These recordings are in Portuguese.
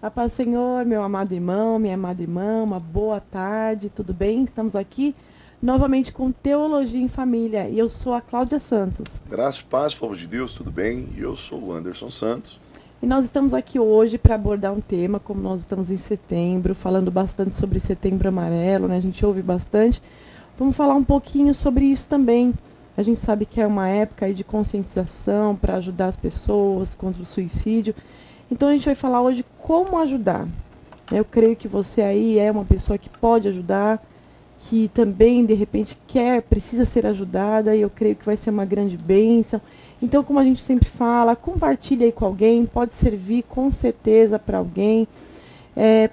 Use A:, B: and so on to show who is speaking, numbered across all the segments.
A: A paz, Senhor, meu amado irmão, minha amada irmã, uma boa tarde, tudo bem? Estamos aqui novamente com Teologia em Família e eu sou a Cláudia Santos.
B: Graça e paz, povo de Deus, tudo bem? Eu sou o Anderson Santos.
A: E nós estamos aqui hoje para abordar um tema, como nós estamos em setembro, falando bastante sobre Setembro Amarelo, né? A gente ouve bastante. Vamos falar um pouquinho sobre isso também. A gente sabe que é uma época aí de conscientização para ajudar as pessoas contra o suicídio. Então a gente vai falar hoje como ajudar. Eu creio que você aí é uma pessoa que pode ajudar, que também de repente precisa ser ajudada, e eu creio que vai ser uma grande bênção. Então, como a gente sempre fala, compartilha aí com alguém, pode servir com certeza para alguém.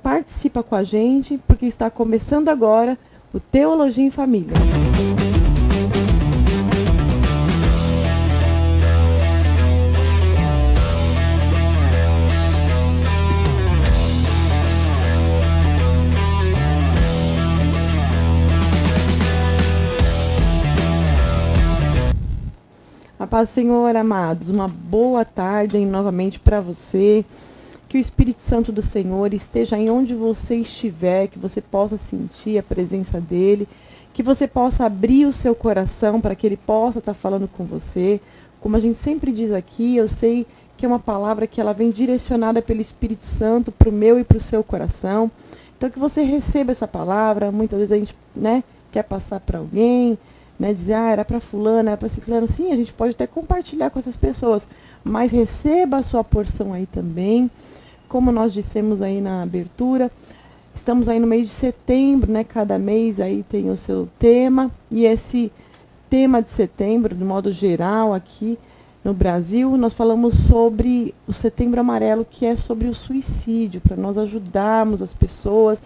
A: Participa com a gente, porque está começando agora o Teologia em Família. A paz do Senhor, amados, uma boa tarde aí novamente para você. Que o Espírito Santo do Senhor esteja em onde você estiver, que você possa sentir a presença dele, que você possa abrir o seu coração para que ele possa estar falando com você. Como a gente sempre diz aqui, eu sei que é uma palavra que ela vem direcionada pelo Espírito Santo para o meu e para o seu coração. Então que você receba essa palavra. Muitas vezes a gente, quer passar para alguém, dizer, era para fulano, era para ciclano. Sim, a gente pode até compartilhar com essas pessoas, mas receba a sua porção aí também. Como nós dissemos aí na abertura, estamos aí no mês de setembro, cada mês aí tem o seu tema, e esse tema de setembro, de modo geral aqui no Brasil, nós falamos sobre o Setembro Amarelo, que é sobre o suicídio, para nós ajudarmos as pessoas,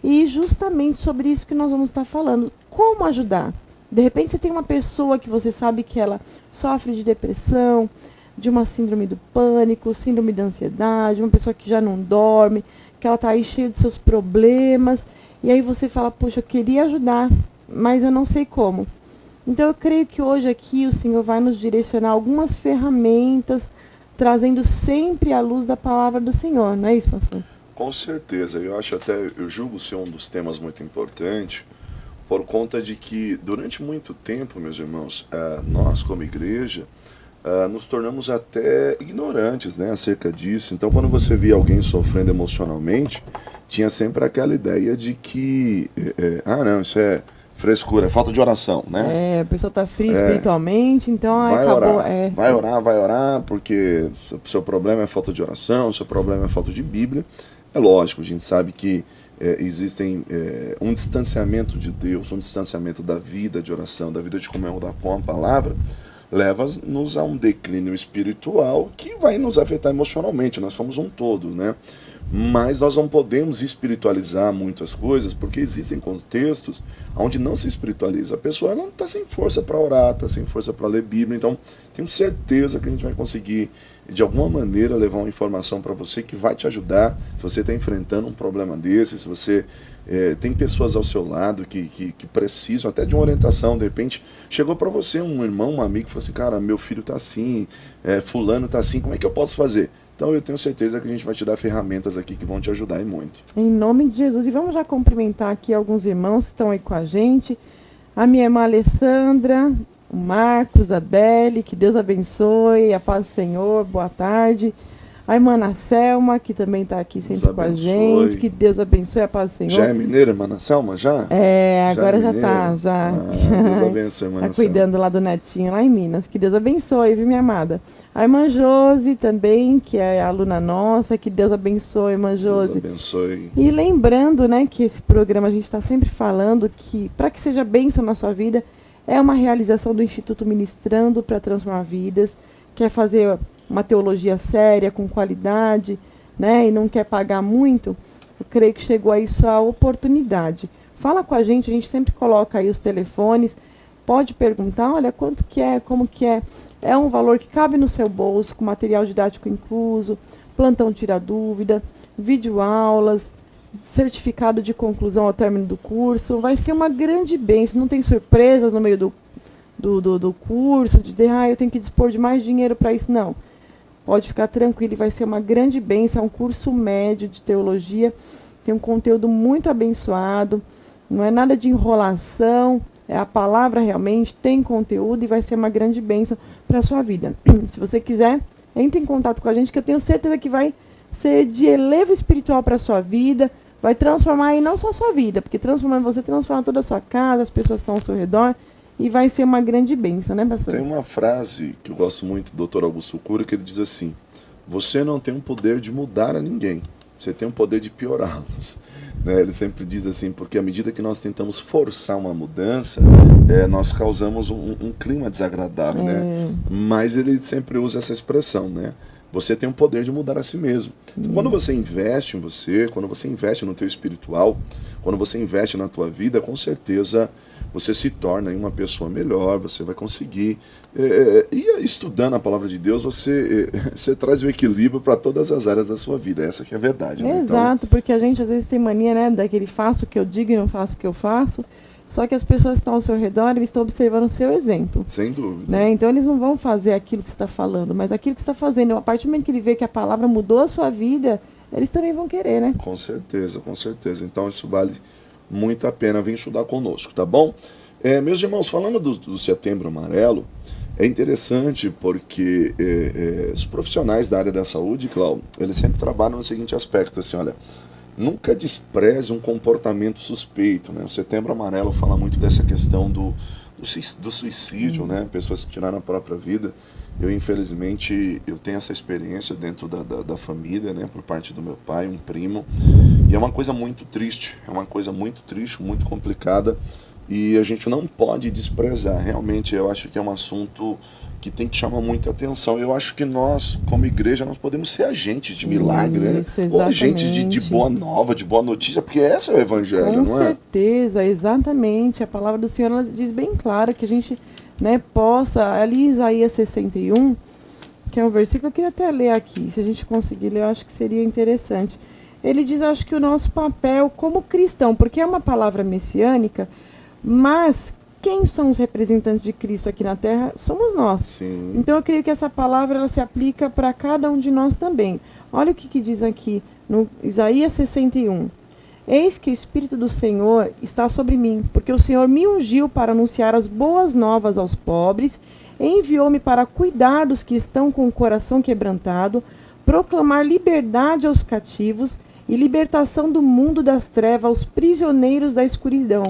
A: e justamente sobre isso que nós vamos estar falando, como ajudar. De repente você tem uma pessoa que você sabe que ela sofre de depressão, de uma síndrome do pânico, síndrome da ansiedade, uma pessoa que já não dorme, que ela está aí cheia de seus problemas, e aí você fala, poxa, eu queria ajudar, mas eu não sei como. Então eu creio que hoje aqui o Senhor vai nos direcionar algumas ferramentas, trazendo sempre a luz da palavra do Senhor, não é isso, pastor?
B: Com certeza, eu julgo ser um dos temas muito importantes, por conta de que durante muito tempo, meus irmãos, nós como igreja, nos tornamos até ignorantes, acerca disso. Então, quando você via alguém sofrendo emocionalmente, tinha sempre aquela ideia de que, não, isso é frescura, é falta de oração, né?
A: A pessoa está fria espiritualmente, então
B: Vai
A: acabou.
B: orar, vai orar, porque o seu problema é falta de oração, o seu problema é falta de Bíblia. É lógico, a gente sabe que existem um distanciamento de Deus, um distanciamento da vida de oração, da vida de comunhão com a palavra, leva-nos a um declínio espiritual que vai nos afetar emocionalmente. Nós somos um todo, né? Mas nós não podemos espiritualizar muitas coisas, porque existem contextos onde não se espiritualiza. A pessoa não está sem força para orar, está sem força para ler Bíblia. Então, tenho certeza que a gente vai conseguir, de alguma maneira, levar uma informação para você que vai te ajudar. Se você está enfrentando um problema desse, se você tem pessoas ao seu lado que precisam até de uma orientação. De repente, chegou para você um irmão, um amigo, que falou assim, cara, meu filho está assim, fulano está assim, como é que eu posso fazer? Então eu tenho certeza que a gente vai te dar ferramentas aqui que vão te ajudar e muito.
A: Em nome de Jesus. E vamos já cumprimentar aqui alguns irmãos que estão aí com a gente. A minha irmã Alessandra, o Marcos, a Belle, que Deus abençoe, a paz do Senhor, boa tarde. A irmã Ana Selma, que também está aqui sempre com a gente, que Deus abençoe, a paz do Senhor.
B: Já é mineira, irmã Ana Selma, já?
A: Agora já está, já.
B: Deus abençoe, irmã Ana
A: Está cuidando lá do netinho, lá em Minas. Que Deus abençoe, viu, minha amada? A irmã Josi também, que é aluna nossa, que Deus abençoe, irmã Josi.
B: Deus abençoe.
A: E lembrando, que esse programa a gente está sempre falando que, para que seja bênção na sua vida, é uma realização do Instituto Ministrando para Transformar Vidas, quer fazer uma teologia séria, com qualidade, e não quer pagar muito, eu creio que chegou aí sua oportunidade. Fala com a gente sempre coloca aí os telefones, pode perguntar, olha, quanto que é, como que é. É um valor que cabe no seu bolso, com material didático incluso, plantão tira dúvida, videoaulas, certificado de conclusão ao término do curso. Vai ser uma grande bênção, não tem surpresas no meio do curso, de eu tenho que dispor de mais dinheiro para isso, não. pode ficar tranquilo, vai ser uma grande bênção, é um curso médio de teologia, tem um conteúdo muito abençoado, não é nada de enrolação, é a palavra realmente, tem conteúdo e vai ser uma grande bênção para a sua vida. Se você quiser, entre em contato com a gente, que eu tenho certeza que vai ser de elevo espiritual para a sua vida, vai transformar aí não só a sua vida, porque transformando você, transforma toda a sua casa, as pessoas que estão ao seu redor, e vai ser uma grande bênção, né, pastor?
B: Tem uma frase que eu gosto muito do Dr. Augusto Cury, que ele diz assim: você não tem o poder de mudar a ninguém, você tem o poder de piorá-los. Né? Ele sempre diz assim, porque à medida que nós tentamos forçar uma mudança, nós causamos um clima desagradável, né? Mas ele sempre usa essa expressão, né? Você tem o poder de mudar a si mesmo. Então, quando você investe em você, quando você investe no teu espiritual, quando você investe na tua vida, com certeza você se torna uma pessoa melhor, você vai conseguir. E estudando a palavra de Deus, você traz o equilíbrio para todas as áreas da sua vida. Essa que é a verdade. Né?
A: Exato, porque a gente às vezes tem mania, né, daquele faço o que eu digo e não faço o que eu faço. Só que as pessoas que estão ao seu redor, eles estão observando o seu exemplo.
B: Sem dúvida.
A: Né? Então eles não vão fazer aquilo que você está falando, mas aquilo que você está fazendo. A partir do momento que ele vê que a palavra mudou a sua vida, eles também vão querer, né?
B: Com certeza, com certeza. Então isso vale muito a pena vir estudar conosco, tá bom? Meus irmãos, falando do Setembro Amarelo, é interessante porque os profissionais da área da saúde, Cláudio, eles sempre trabalham no seguinte aspecto, assim, olha, nunca despreze um comportamento suspeito, né? O Setembro Amarelo fala muito dessa questão do suicídio, né? Pessoas que tiraram a própria vida. Eu, infelizmente, eu tenho essa experiência dentro da família, né? Por parte do meu pai, um primo. E é uma coisa muito triste, muito complicada. E a gente não pode desprezar. Realmente, eu acho que é um assunto que tem que chamar muita atenção. Eu acho que nós, como igreja, nós podemos ser agentes de milagre, né? Ou agentes de boa nova, de boa notícia, porque esse é o evangelho, não é?
A: Com certeza, exatamente. A palavra do Senhor, ela diz bem clara que a gente, né, possa, ali em Isaías 61, que é um versículo, eu queria até ler aqui, se a gente conseguir ler, eu acho que seria interessante. Ele diz, eu acho que o nosso papel como cristão, porque é uma palavra messiânica, mas quem são os representantes de Cristo aqui na Terra? Somos nós.
B: Sim.
A: Então eu creio que essa palavra ela se aplica para cada um de nós também. Olha o que diz aqui no Isaías 61. Eis que o Espírito do Senhor está sobre mim, porque o Senhor me ungiu para anunciar as boas novas aos pobres, e enviou-me para cuidar dos que estão com o coração quebrantado, proclamar liberdade aos cativos e libertação do mundo das trevas aos prisioneiros da escuridão,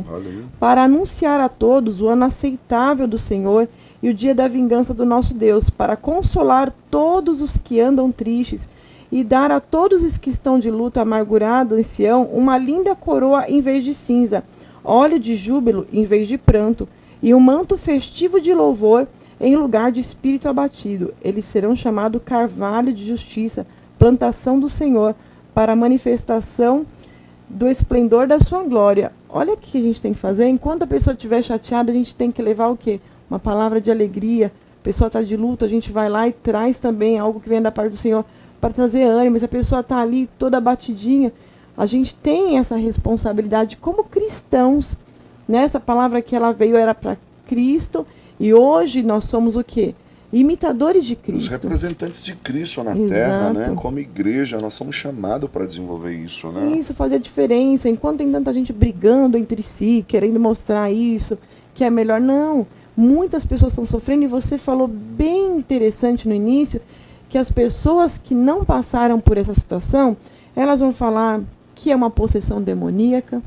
A: para anunciar a todos o ano aceitável do Senhor e o dia da vingança do nosso Deus, para consolar todos os que andam tristes e dar a todos os que estão de luto amargurado em Sião uma linda coroa em vez de cinza, óleo de júbilo em vez de pranto, e um manto festivo de louvor em lugar de espírito abatido. Eles serão chamados carvalho de justiça, plantação do Senhor, para a manifestação do esplendor da sua glória. Olha o que a gente tem que fazer. Enquanto a pessoa estiver chateada, a gente tem que levar o quê? Uma palavra de alegria. A pessoa está de luto, a gente vai lá e traz também algo que vem da parte do Senhor para trazer ânimo. Se a pessoa está ali toda abatidinha, a gente tem essa responsabilidade como cristãos. Nessa palavra que ela veio era para Cristo e hoje nós somos o quê? Imitadores de Cristo.
B: Os representantes de Cristo na Terra, né? Como igreja, nós somos chamados para desenvolver isso, né?
A: Isso, fazer a diferença. Enquanto tem tanta gente brigando entre si, querendo mostrar isso, que é melhor. Não, muitas pessoas estão sofrendo e você falou bem interessante no início, que as pessoas que não passaram por essa situação, elas vão falar que é uma possessão demoníaca,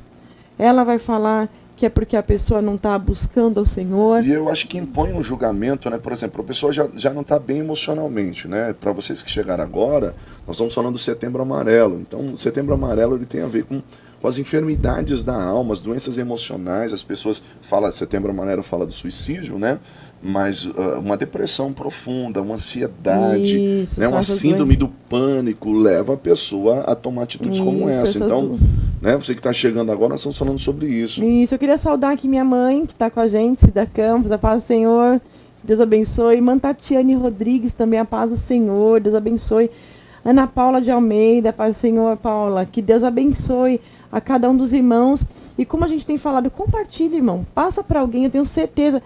A: ela vai falar que é porque a pessoa não está buscando ao Senhor.
B: E eu acho que impõe um julgamento, né? Por exemplo, a pessoa já não está bem emocionalmente, né? Para vocês que chegaram agora, nós estamos falando do Setembro Amarelo. Então, o Setembro Amarelo ele tem a ver com as enfermidades da alma, as doenças emocionais. As pessoas falam, Setembro Amarelo fala do suicídio, né? Mas uma depressão profunda, uma ansiedade,
A: isso,
B: né? Uma síndrome do pânico leva a pessoa a tomar atitudes como essa. Então, né? Você que está chegando agora, nós estamos falando sobre isso.
A: Isso, eu queria saudar aqui minha mãe, que está com a gente, Cida Campos, a paz do Senhor, Deus abençoe. Irmã Tatiane Rodrigues, também a paz do Senhor, Deus abençoe. Ana Paula de Almeida, a paz do Senhor, Paula, que Deus abençoe a cada um dos irmãos. E como a gente tem falado, compartilhe, irmão. Passa para alguém, eu tenho certeza.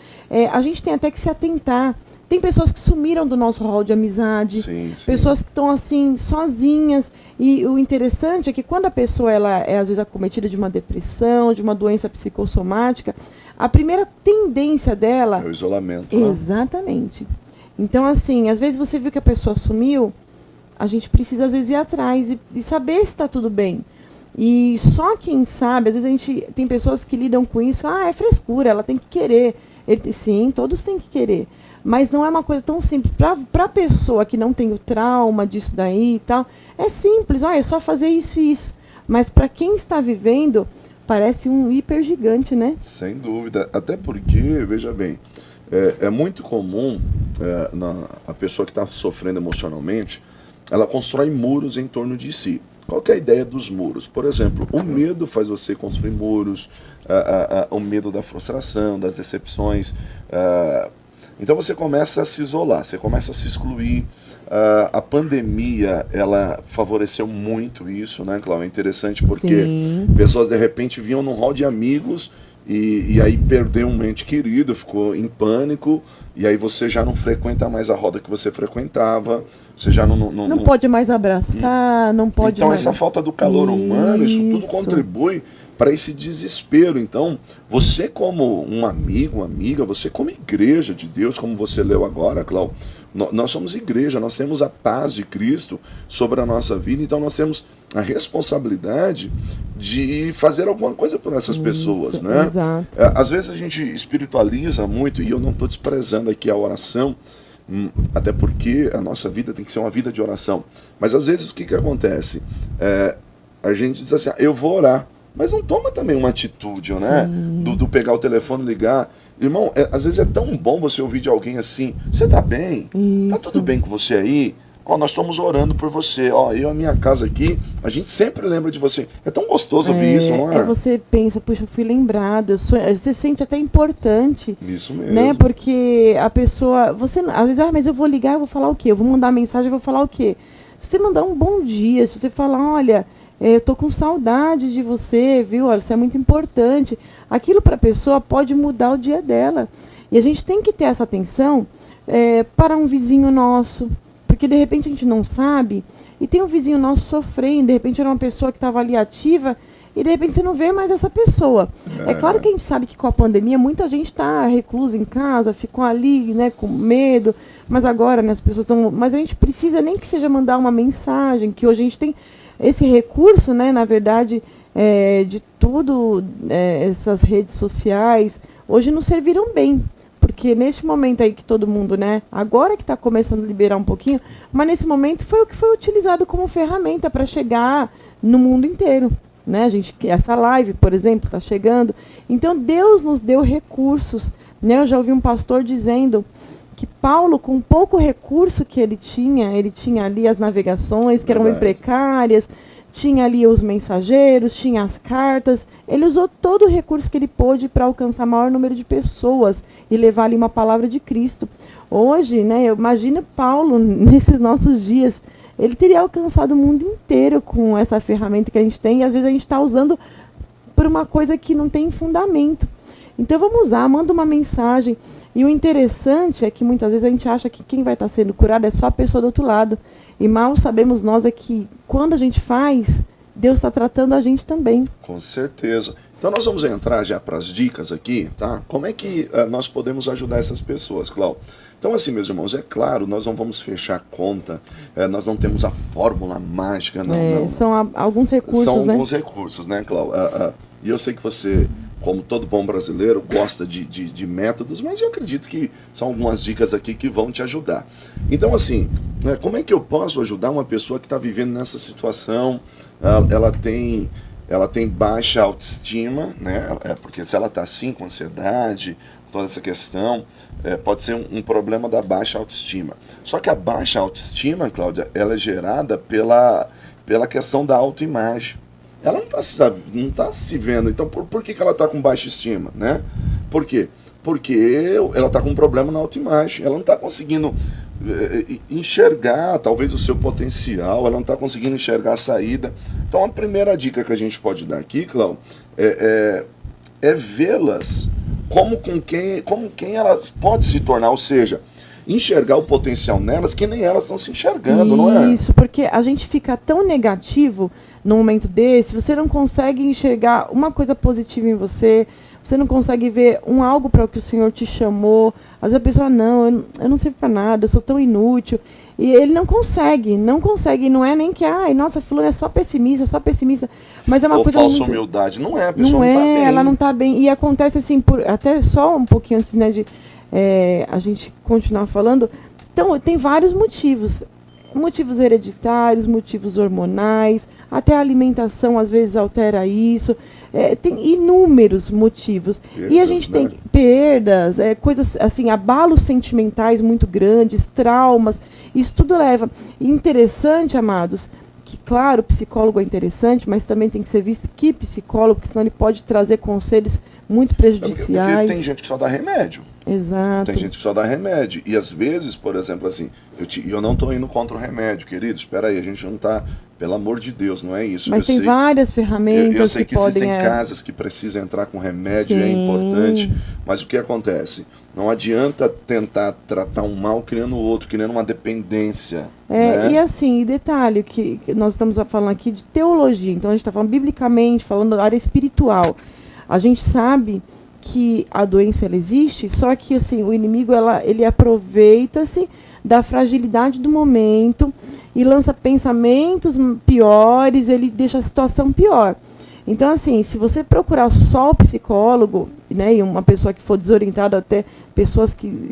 A: A gente tem até que se atentar. Tem pessoas que sumiram do nosso hall de amizade,
B: Sim, sim.
A: pessoas que estão assim, sozinhas. E o interessante é que quando a pessoa ela é às vezes acometida de uma depressão, de uma doença psicossomática, a primeira tendência dela...
B: É o isolamento. Né?
A: Exatamente. Então, assim, às vezes você viu que a pessoa sumiu, a gente precisa às vezes ir atrás e saber se está tudo bem. E só quem sabe, às vezes a gente tem pessoas que lidam com isso, é frescura, ela tem que querer. Sim, todos têm que querer. Mas não é uma coisa tão simples. Para a pessoa que não tem o trauma disso daí e tal, é simples, é só fazer isso e isso. Mas para quem está vivendo, parece um hiper gigante, né?
B: Sem dúvida. Até porque, veja bem, é muito comum a pessoa que está sofrendo emocionalmente, ela constrói muros em torno de si. Qual que é a ideia dos muros? Por exemplo, o medo faz você construir muros, o medo da frustração, das decepções. Então você começa a se isolar, você começa a se excluir. A pandemia, ela favoreceu muito isso, né, Cláudia? É interessante porque
A: Sim.
B: pessoas de repente vinham num hall de amigos e aí perdeu um ente querido, ficou em pânico, e aí você já não frequenta mais a roda que você frequentava, você já
A: não pode mais abraçar, não pode
B: então
A: mais...
B: essa falta do calor humano, isso tudo contribui para esse desespero. Então, você como um amigo, uma amiga, você como igreja de Deus, como você leu agora, Cláudio, nós somos igreja, nós temos a paz de Cristo sobre a nossa vida, então nós temos a responsabilidade de fazer alguma coisa por essas pessoas, né?
A: Exato.
B: Às vezes a gente espiritualiza muito, e eu não estou desprezando aqui a oração, até porque a nossa vida tem que ser uma vida de oração. Mas às vezes o que a gente diz assim, eu vou orar, mas não toma também uma atitude, né? Do pegar o telefone e ligar. Irmão, às vezes é tão bom você ouvir de alguém assim, você tá bem?
A: Isso.
B: Tá tudo bem com você aí? Nós estamos orando por você. Eu e a minha casa aqui, a gente sempre lembra de você. É tão gostoso ouvir isso, não é?
A: Você pensa, puxa, eu fui lembrado. Você se sente até importante.
B: Isso mesmo.
A: Né? Porque a pessoa... Você, às vezes, mas eu vou ligar, eu vou falar o quê? Eu vou mandar mensagem, eu vou falar o quê? Se você mandar um bom dia, se você falar, olha, eu tô com saudade de você, viu? Olha, isso é muito importante. Aquilo para a pessoa pode mudar o dia dela. E a gente tem que ter essa atenção para um vizinho nosso. Porque de repente a gente não sabe, e tem um vizinho nosso sofrendo, de repente era uma pessoa que estava ali ativa, e de repente você não vê mais essa pessoa. É claro que a gente sabe que com a pandemia muita gente está reclusa em casa, ficou ali, né, com medo, mas agora, né, as pessoas estão... Mas a gente precisa nem que seja mandar uma mensagem, que hoje a gente tem esse recurso, né, na verdade, de tudo, essas redes sociais, hoje nos serviram bem. Porque nesse momento aí que todo mundo, né, agora que está começando a liberar um pouquinho, mas nesse momento foi o que foi utilizado como ferramenta para chegar no mundo inteiro, né? A gente, essa live, por exemplo, está chegando. Então Deus nos deu recursos, né? Eu já ouvi um pastor dizendo que Paulo, com pouco recurso que ele tinha ali as navegações que eram bem precárias, tinha ali os mensageiros, tinha as cartas. Ele usou todo o recurso que ele pôde para alcançar maior número de pessoas e levar ali uma palavra de Cristo. Hoje, né, eu imagino Paulo, nesses nossos dias, ele teria alcançado o mundo inteiro com essa ferramenta que a gente tem, e às vezes a gente está usando por uma coisa que não tem fundamento. Então vamos usar, manda uma mensagem. E o interessante é que muitas vezes a gente acha que quem vai estar sendo curado é só a pessoa do outro lado. E mal sabemos nós é que quando a gente faz, Deus está tratando a gente também.
B: Com certeza. Então nós vamos entrar já para as dicas aqui, tá? Como é que nós podemos ajudar essas pessoas, Cláudio? Então assim, meus irmãos, é claro, nós não vamos fechar a conta, nós não temos a fórmula mágica, não.
A: São alguns recursos,
B: São
A: né?
B: alguns recursos, né, Cláudio? E eu sei que você, como todo bom brasileiro, gosta de métodos, mas eu acredito que são algumas dicas aqui que vão te ajudar. Então, assim, como é que eu posso ajudar uma pessoa que está vivendo nessa situação? Ela tem baixa autoestima, né? Porque se ela está assim, com ansiedade, toda essa questão, pode ser um problema da baixa autoestima. Só que a baixa autoestima, Cláudia, ela é gerada pela questão da autoimagem. Ela não tá se vendo. Então, por que ela está com baixa estima, né? Por quê? Porque ela está com um problema na autoimagem. Ela não está conseguindo enxergar, talvez, o seu potencial. Ela não está conseguindo enxergar a saída. Então, a primeira dica que a gente pode dar aqui, Cláudio, é vê-las como quem elas podem se tornar. Ou seja, enxergar o potencial nelas que nem elas estão se enxergando, não é?
A: Isso, porque a gente fica tão negativo num momento desse, você não consegue enxergar uma coisa positiva em você, você não consegue ver algo para o que o Senhor te chamou. Às vezes a pessoa, não, eu não sirvo para nada, eu sou tão inútil. E ele não consegue, não é nem que, nossa, fulano é só pessimista, mas é uma coisa
B: falsa
A: muito...
B: humildade, não é, a pessoa
A: não
B: não tá
A: é,
B: bem.
A: ela não está bem. E acontece assim, até só um pouquinho antes, né, de a gente continuar falando. Então, tem vários motivos. Motivos hereditários, motivos hormonais, até a alimentação às vezes altera isso. Tem inúmeros motivos.
B: Perdas,
A: e a gente tem perdas, coisas assim, abalos sentimentais muito grandes, traumas. Isso tudo leva. E interessante, amados, que claro, o psicólogo é interessante, mas também tem que ser visto que psicólogo, porque senão ele pode trazer conselhos muito prejudiciais.
B: Porque tem gente que só dá remédio.
A: Exato.
B: Tem gente que só dá remédio. E às vezes, por exemplo, assim, eu não estou indo contra o remédio, querido. Espera aí, a gente não está, pelo amor de Deus, não é isso.
A: Mas tem várias ferramentas
B: eu sei que
A: podem...
B: existem casas que precisam entrar com remédio,
A: Sim.
B: é importante. Mas o que acontece? Não adianta tentar tratar um mal criando outro, criando uma dependência. Né?
A: E assim, detalhe, que nós estamos falando aqui de teologia. Então a gente está falando biblicamente, falando da área espiritual. A gente sabe que a doença ela existe, só que assim, o inimigo ele aproveita-se da fragilidade do momento e lança pensamentos piores, ele deixa a situação pior. Então, assim, se você procurar só o psicólogo, né, e uma pessoa que for desorientada, até pessoas que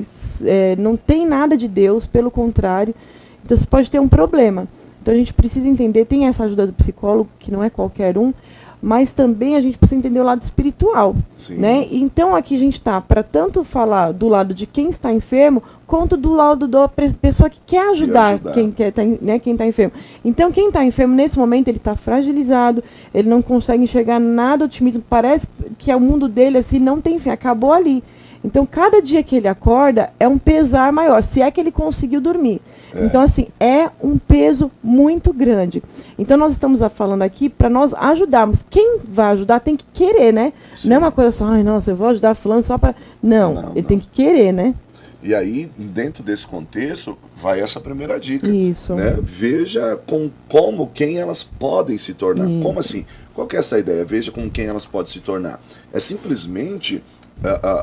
A: não tem nada de Deus, pelo contrário, então você pode ter um problema. Então a gente precisa entender, tem essa ajuda do psicólogo, que não é qualquer um, mas também a gente precisa entender o lado espiritual. Né? Então aqui a gente está para tanto falar do lado de quem está enfermo, quanto do lado da pessoa que quer ajudar. Quem está enfermo. Então quem está enfermo nesse momento, ele está fragilizado, ele não consegue enxergar nada otimismo, parece que o mundo dele assim, não tem fim, acabou ali. Então, cada dia que ele acorda é um pesar maior, se é que ele conseguiu dormir. Então, assim, é um peso muito grande. Então, nós estamos falando aqui para nós ajudarmos. Quem vai ajudar tem que querer, né?
B: Sim.
A: Não é uma coisa só, nossa, eu vou ajudar fulano só para... Não, ele tem que querer, né?
B: E aí, dentro desse contexto, vai essa primeira dica.
A: Isso.
B: Né? Veja quem elas podem se tornar.
A: Isso.
B: Como assim? Qual que é essa ideia? Veja com quem elas podem se tornar. É simplesmente...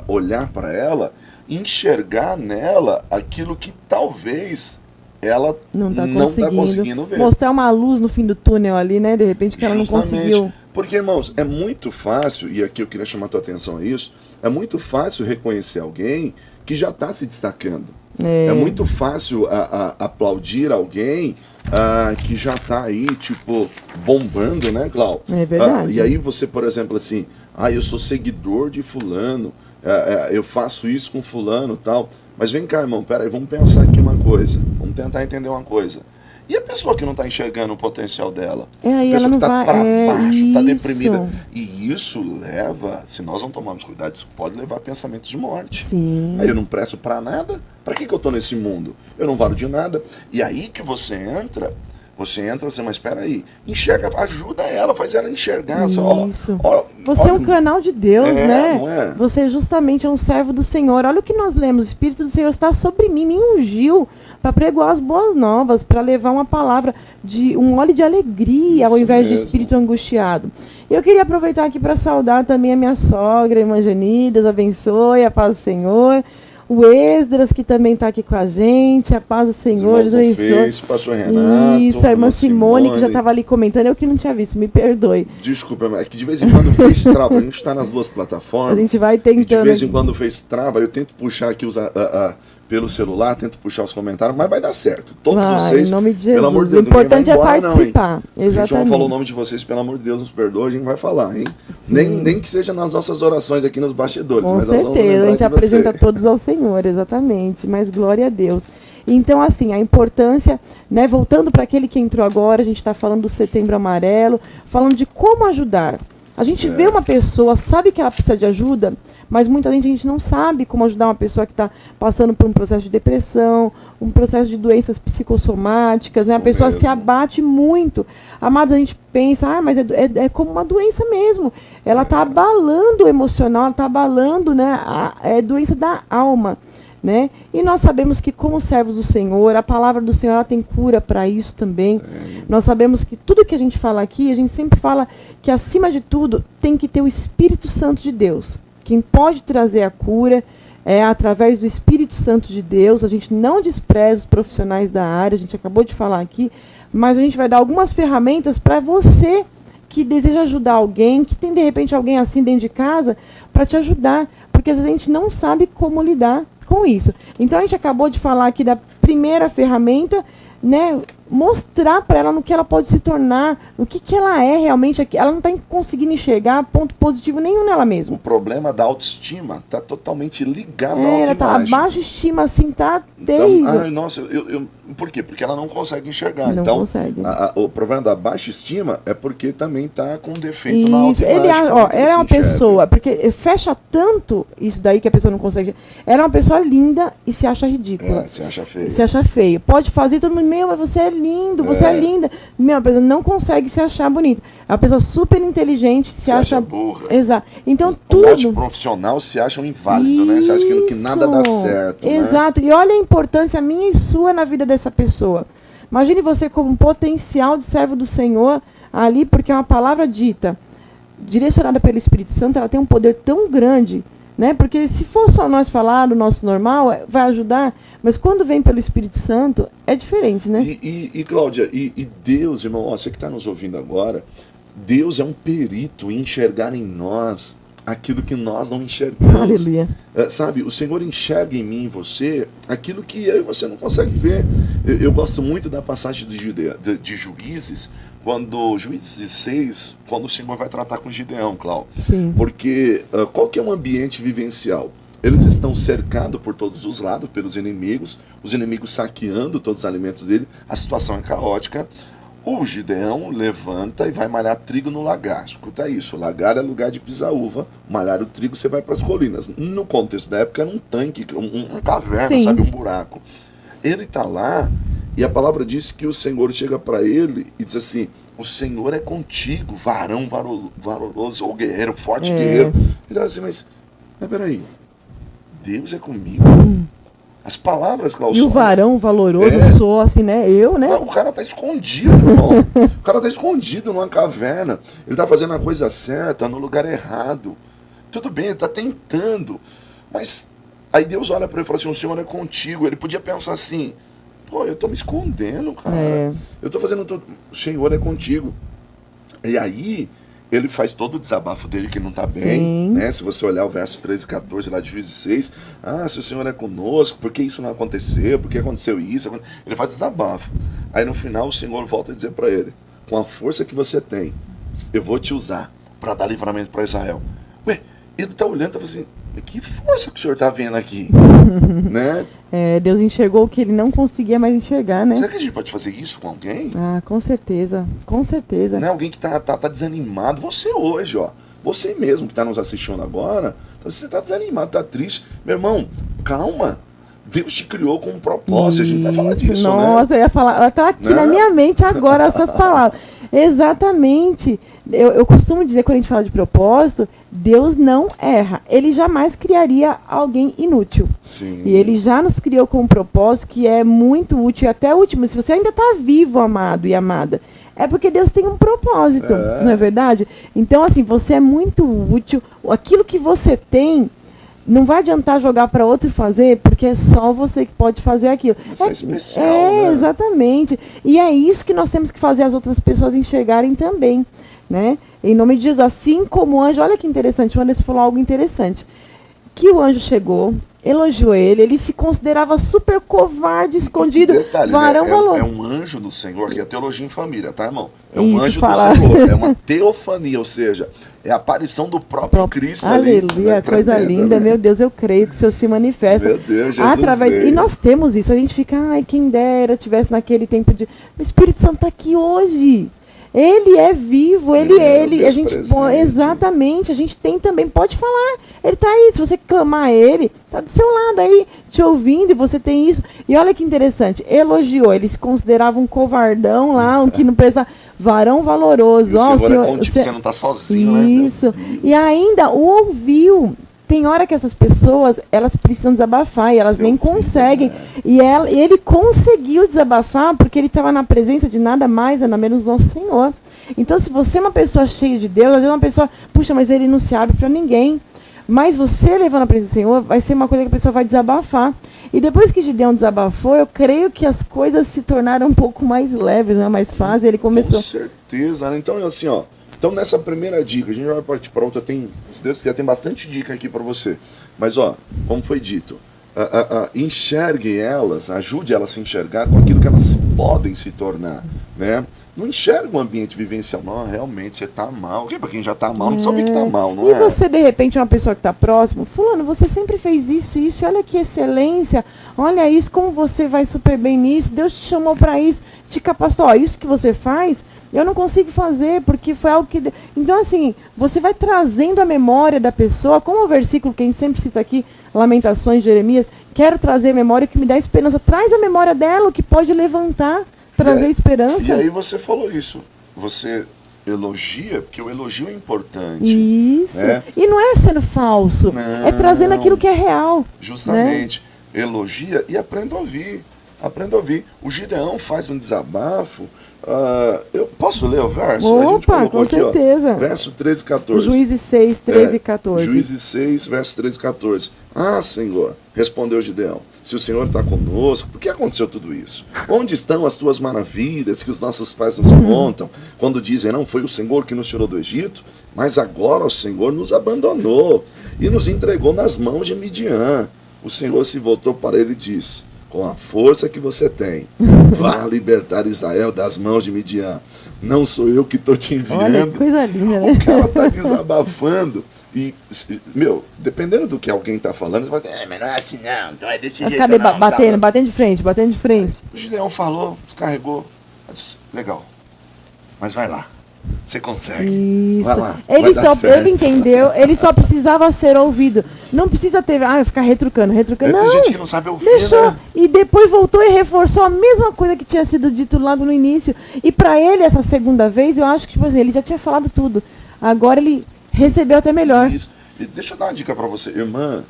B: olhar para ela, enxergar nela aquilo que talvez ela não está conseguindo ver.
A: Mostrar uma luz no fim do túnel ali, né? De repente que ela não conseguiu.
B: Porque, irmãos, é muito fácil, e aqui eu queria chamar a tua atenção a isso, é muito fácil reconhecer alguém que já está se destacando. É muito fácil aplaudir alguém que já está aí, tipo, bombando, né, Clau?
A: É verdade.
B: E aí você, por exemplo, assim, eu sou seguidor de fulano, eu faço isso com fulano e tal. Mas vem cá, irmão, peraí, vamos pensar aqui uma coisa. Vamos tentar entender uma coisa. E a pessoa que não está enxergando o potencial dela?
A: E
B: a pessoa
A: ela não
B: que está para baixo, está deprimida.
A: Isso.
B: E isso leva, se nós não tomarmos cuidado, isso pode levar a pensamentos de morte.
A: Sim.
B: Aí eu não presto para nada. Para que eu estou nesse mundo? Eu não valho de nada. E aí que você entra, mas espera aí, enxerga, ajuda ela, faz ela enxergar.
A: Isso. Você é um canal de Deus, né?
B: Não é?
A: Você justamente é um servo do Senhor. Olha o que nós lemos, o Espírito do Senhor está sobre mim, me ungiu para pregoar as boas novas, para levar uma palavra de um óleo de alegria ao invés de espírito angustiado. Eu queria aproveitar aqui para saudar também a minha sogra, a irmã Geni, Deus abençoe, a paz do Senhor. O Esdras, que também está aqui com a gente, a paz do Senhor.
B: Pastor Renato.
A: Isso, a irmã Simone, que já estava ali comentando, eu que não tinha visto, me perdoe.
B: Desculpa, é que de vez em quando o Face trava, a gente está nas duas plataformas.
A: A gente vai tentando.
B: E de vez em quando o Face trava, eu tento puxar aqui pelo celular, tento puxar os comentários, mas vai dar certo. Todos vocês,
A: em nome de Jesus.
B: pelo amor de Deus,
A: o importante é participar.
B: Não, a gente não falou o nome de vocês, pelo amor de Deus, nos perdoa, a gente vai falar, hein? Nem que seja nas nossas orações aqui nos bastidores.
A: Com
B: mas
A: certeza,
B: nós vamos
A: a gente apresenta
B: você.
A: todos ao Senhor, exatamente, mas glória a Deus. Então, assim, a importância, né, voltando para aquele que entrou agora, a gente está falando do Setembro Amarelo, falando de como ajudar. A gente vê uma pessoa, sabe que ela precisa de ajuda, mas muita gente não sabe como ajudar uma pessoa que está passando por um processo de depressão, um processo de doenças psicossomáticas, né? A pessoa se abate muito. Amados, a gente pensa, mas é como uma doença mesmo. Ela está abalando o emocional, ela está abalando, né, é doença da alma. né? E nós sabemos que como servos do Senhor, a palavra do Senhor ela tem cura para isso também. Nós sabemos que tudo que a gente fala aqui, a gente sempre fala que acima de tudo tem que ter o Espírito Santo de Deus. Quem pode trazer a cura é através do Espírito Santo de Deus. A gente não despreza os profissionais da área, a gente acabou de falar aqui, mas a gente vai dar algumas ferramentas para você que deseja ajudar alguém, que tem de repente alguém assim dentro de casa, para te ajudar, porque às vezes a gente não sabe como lidar com isso. Então a gente acabou de falar aqui da primeira ferramenta, né, mostrar para ela no que ela pode se tornar, o que ela é realmente. Ela não está conseguindo enxergar ponto positivo nenhum nela mesma.
B: O problema da autoestima está totalmente ligado à
A: Ela está
B: autoimagem.
A: a baixa estima, assim, tá
B: Então,
A: terrível.
B: nossa, por quê? Porque ela não consegue enxergar.
A: Não
B: Então,
A: consegue.
B: O problema da baixa estima é porque também está com defeito
A: Isso,
B: na autoimagem.
A: ela é uma
B: se enxerga.
A: pessoa, porque fecha tanto isso daí que a pessoa não consegue. Ela é uma pessoa linda e se acha ridícula.
B: Você acha feio.
A: Se acha feio. Pode fazer todo mundo, meu, mas você é lindo, você é linda. Meu, a pessoa não consegue se achar bonita. É uma pessoa super inteligente, se acha
B: burra.
A: Exato. Então
B: Um
A: tudo.
B: monte de profissional se acha um inválido, né? Você acha que nada dá certo.
A: Exato.
B: Né?
A: E olha a importância minha e sua na vida dessa pessoa. Imagine você como um potencial de servo do Senhor ali, porque é uma palavra dita, direcionada pelo Espírito Santo, ela tem um poder tão grande, né? Porque se for só nós falar do nosso normal, vai ajudar, mas quando vem pelo Espírito Santo, é diferente, né?
B: E Cláudia, e Deus, irmão, você que está nos ouvindo agora, Deus é um perito em enxergar em nós aquilo que nós não enxergamos.
A: Aleluia.
B: Sabe, o Senhor enxerga em mim e você aquilo que eu e você não consegue ver. Eu gosto muito da passagem de Juízes, quando Juízes 6, quando o Senhor vai tratar com Gideão, Cláudio.
A: Sim.
B: Porque qual que é um ambiente vivencial? Eles estão cercados por todos os lados pelos inimigos, os inimigos saqueando todos os alimentos dele, a situação é caótica. O Gideão levanta e vai malhar trigo no lagar. Escuta isso, o lagar é lugar de pisar uva, malhar o trigo você vai para as colinas. No contexto da época era um tanque, uma caverna,
A: Sim.
B: sabe, um buraco. Ele está lá e a palavra diz que o Senhor chega para ele e diz assim, o Senhor é contigo, varão valoroso, ou guerreiro, forte guerreiro. Ele olha assim, mas peraí, Deus é comigo? As palavras, Cláudio.
A: E o varão valoroso sou assim, né? Eu, né?
B: Não, o cara tá escondido, irmão. O cara tá escondido numa caverna. Ele tá fazendo a coisa certa no lugar errado. Tudo bem, ele tá tentando. Mas aí Deus olha para ele e fala assim, o Senhor é contigo. Ele podia pensar assim, pô, eu tô me escondendo, cara. Eu tô fazendo tudo. O Senhor é contigo. E aí ele faz todo o desabafo dele que não está bem, né? Se você olhar o verso 13 e 14 lá de Juízes 6, se o Senhor é conosco, por que isso não aconteceu? Por que aconteceu isso? Ele faz desabafo. Aí no final o Senhor volta a dizer para ele, com a força que você tem, eu vou te usar para dar livramento para Israel. Ué, ele está olhando e está falando assim, que força que o Senhor está vendo aqui? Né?
A: Deus enxergou o que ele não conseguia mais enxergar, né?
B: Será que a gente pode fazer isso com alguém?
A: Com certeza, com certeza.
B: Né? Alguém que tá desanimado. Você hoje, ó. Você mesmo que está nos assistindo agora, você está desanimado, está triste. Meu irmão, calma. Deus te criou com um propósito. A gente vai falar disso,
A: Nossa,
B: né?
A: eu ia falar, ela está aqui na minha mente agora, essas palavras. Exatamente. Eu costumo dizer, quando a gente fala de propósito, Deus não erra. Ele jamais criaria alguém inútil.
B: Sim.
A: E ele já nos criou com um propósito que é muito útil e até último. Se você ainda está vivo, amado e amada, é porque Deus tem um propósito, não é verdade? Então, assim, você é muito útil. Aquilo que você tem, não vai adiantar jogar para outro fazer, porque é só você que pode fazer aquilo.
B: Isso é especial, né?
A: Exatamente. E é isso que nós temos que fazer as outras pessoas enxergarem também, né? Em nome de Jesus, assim como o anjo, olha que interessante, o Anderson falou algo interessante, que o anjo chegou, elogiou ele se considerava super covarde, escondido,
B: detalhe,
A: varão
B: né?
A: valor.
B: É um anjo do Senhor, que é teologia em família, tá, irmão? É um
A: Isso,
B: anjo
A: fala.
B: do Senhor, é uma teofania, ou seja, é a aparição do próprio Cristo ali.
A: Aleluia,
B: Né?
A: coisa
B: Tremenda,
A: linda,
B: né?
A: meu Deus, eu creio que o Senhor se manifesta.
B: Meu Deus, Jesus veio.
A: E nós temos isso, a gente fica, ai, quem dera tivesse naquele tempo de... O Espírito Santo está aqui hoje. Ele é vivo, a gente exatamente, a gente tem também, pode falar, ele está aí, se você clamar a ele, está do seu lado aí, te ouvindo, e você tem isso. E olha que interessante, elogiou, ele se considerava um covardão lá, um que não pensa, varão valoroso.
B: E o Senhor é contigo, você não está sozinho,
A: isso.
B: Né?
A: E ainda o ouviu, tem hora que essas pessoas, elas precisam desabafar e elas nem conseguem. E ele conseguiu desabafar porque ele estava na presença de nada mais, nada menos do nosso Senhor. Então, se você é uma pessoa cheia de Deus, às vezes uma pessoa, puxa, mas ele não se abre para ninguém. Mas você levando a presença do Senhor, vai ser uma coisa que a pessoa vai desabafar. E depois que Gideão desabafou, eu creio que as coisas se tornaram um pouco mais leves, né? Mais fácil. Ele começou...
B: Com certeza, né? Então, assim, ó. Então, nessa primeira dica, a gente vai partir para outra. Se Deus quiser, tem bastante dica aqui para você. Mas, ó, como foi dito, enxergue elas, ajude elas a se enxergar com aquilo que elas podem se tornar, né? Não enxerga o ambiente vivencial. Não, realmente, você tá mal. Para quem já tá mal, não precisa ver que tá mal, não é?
A: E você, de repente, é uma pessoa que tá próximo. Fulano, você sempre fez isso, isso. Olha que excelência. Olha isso, como você vai super bem nisso. Deus te chamou para isso. Te capacitou. Ó, isso que você faz, eu não consigo fazer, porque foi algo que... Então, assim, você vai trazendo a memória da pessoa, como o versículo que a gente sempre cita aqui, Lamentações, Jeremias, quero trazer a memória que me dá esperança. Traz a memória dela, o que pode levantar, trazer esperança.
B: E aí você falou isso. Você elogia, porque o elogio é importante.
A: Isso.
B: Né?
A: E não é sendo falso,
B: não,
A: é trazendo aquilo que é real.
B: Justamente. Né? Elogia e aprenda a ouvir. Aprenda a ouvir. O Gideão faz um desabafo. Eu posso ler o verso?
A: Opa,
B: a gente colocou
A: com
B: aqui,
A: certeza.
B: Ó, verso 13 e 14.
A: Juízes 6, 13 e 14.
B: Juízes 6, verso 13 e 14. Ah, Senhor, respondeu Gideão, se o Senhor está conosco, por que aconteceu tudo isso? Onde estão as tuas maravilhas que os nossos pais nos contam, quando dizem, não foi o Senhor que nos tirou do Egito, mas agora o Senhor nos abandonou e nos entregou nas mãos de Midian. O Senhor se voltou para ele e disse, com a força que você tem, vá libertar Israel das mãos de Midian. Não sou eu que estou te enviando.
A: Olha, coisa linda, né?
B: O cara está desabafando. E, dependendo do que alguém está falando, você vai dizer, mas não é assim não é desse jeito não.
A: Batendo de frente.
B: O Gideão falou, descarregou. Eu disse, legal, mas vai lá. Você consegue.
A: Isso.
B: Vai lá.
A: Ele entendeu, ele só precisava ser ouvido. Não precisa ter, ficar retrucando.
B: Tem
A: Não,
B: gente que não sabe ouvir,
A: deixou.
B: né?
A: E depois voltou e reforçou a mesma coisa que tinha sido dito logo no início. E para ele, essa segunda vez, eu acho que tipo assim, ele já tinha falado tudo. Agora ele recebeu até melhor.
B: Isso. E deixa eu dar uma dica para você, irmã.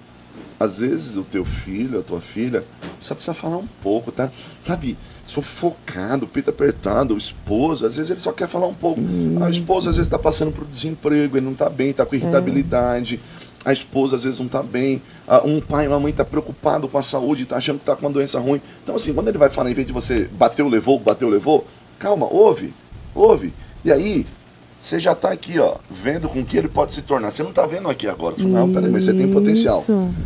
B: Às vezes o teu filho, a tua filha, só precisa falar um pouco, tá? Sabe, sufocado, peito apertado, o esposo, às vezes ele só quer falar um pouco. A esposa às vezes está passando por desemprego, ele não está bem, está com irritabilidade. A esposa às vezes não está bem. Um pai, uma mãe está preocupado com a saúde, está achando que está com uma doença ruim. Então assim, quando ele vai falar, em vez de você bateu, levou, calma, ouve. E aí, você já está aqui, ó, vendo com que ele pode se tornar. Você não está vendo aqui agora. Você fala, não, peraí, mas você tem potencial.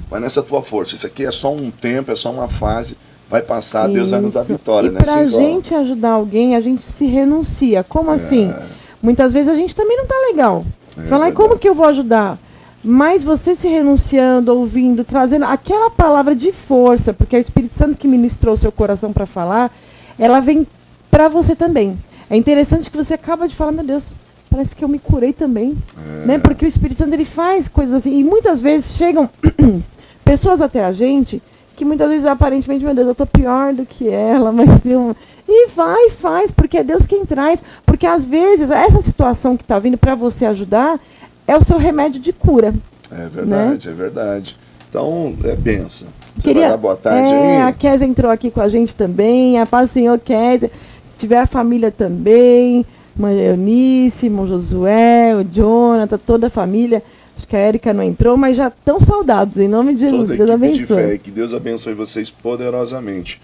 B: Vai nessa tua força. Isso aqui é só um tempo, é só uma fase. Vai passar, Deus vai nos dar vitória.
A: E para a gente ajudar alguém, a gente se renuncia. Como assim? Muitas vezes a gente também não está legal. Falar, como que eu vou ajudar? Mas você se renunciando, ouvindo, trazendo aquela palavra de força, porque é o Espírito Santo que ministrou o seu coração para falar, ela vem para você também. É interessante que você acaba de falar, meu Deus, parece que eu me curei também, né? Porque o Espírito Santo, ele faz coisas assim, e muitas vezes chegam pessoas até a gente, que muitas vezes aparentemente, meu Deus, eu tô pior do que ela, mas eu... E faz, porque é Deus quem traz, porque às vezes essa situação que está vindo para você ajudar é o seu remédio de cura.
B: É verdade, né? É verdade. Então, é bênção. Você
A: vai
B: dar boa tarde aí?
A: A Kézia entrou aqui com a gente também, a paz do Senhor Kézia, se tiver a família também... Mãe Eunice, irmão Josué, o Jonathan, toda a família. Acho que a Érica não entrou, mas já estão saudados, em nome de Jesus. Deus abençoe.
B: De fé, que Deus abençoe vocês poderosamente.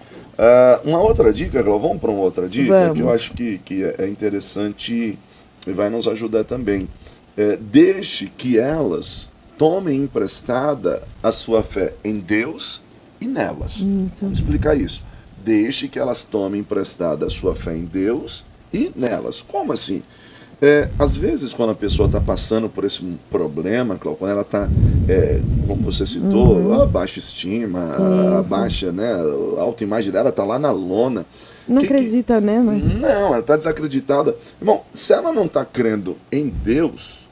B: Uma outra dica, vamos para uma outra dica, que eu acho que é interessante e vai nos ajudar também. Deixe que elas tomem emprestada a sua fé em Deus e nelas.
A: Isso.
B: Vamos explicar isso. Deixe que elas tomem emprestada a sua fé em Deus e nelas. Como assim? Às vezes, quando a pessoa está passando por esse problema, quando ela está, como você citou, a baixa estima, a baixa, né, a autoimagem dela está lá na lona.
A: Não acredita, né, mãe?
B: Não, ela está desacreditada. Irmão, se ela não está crendo em Deus,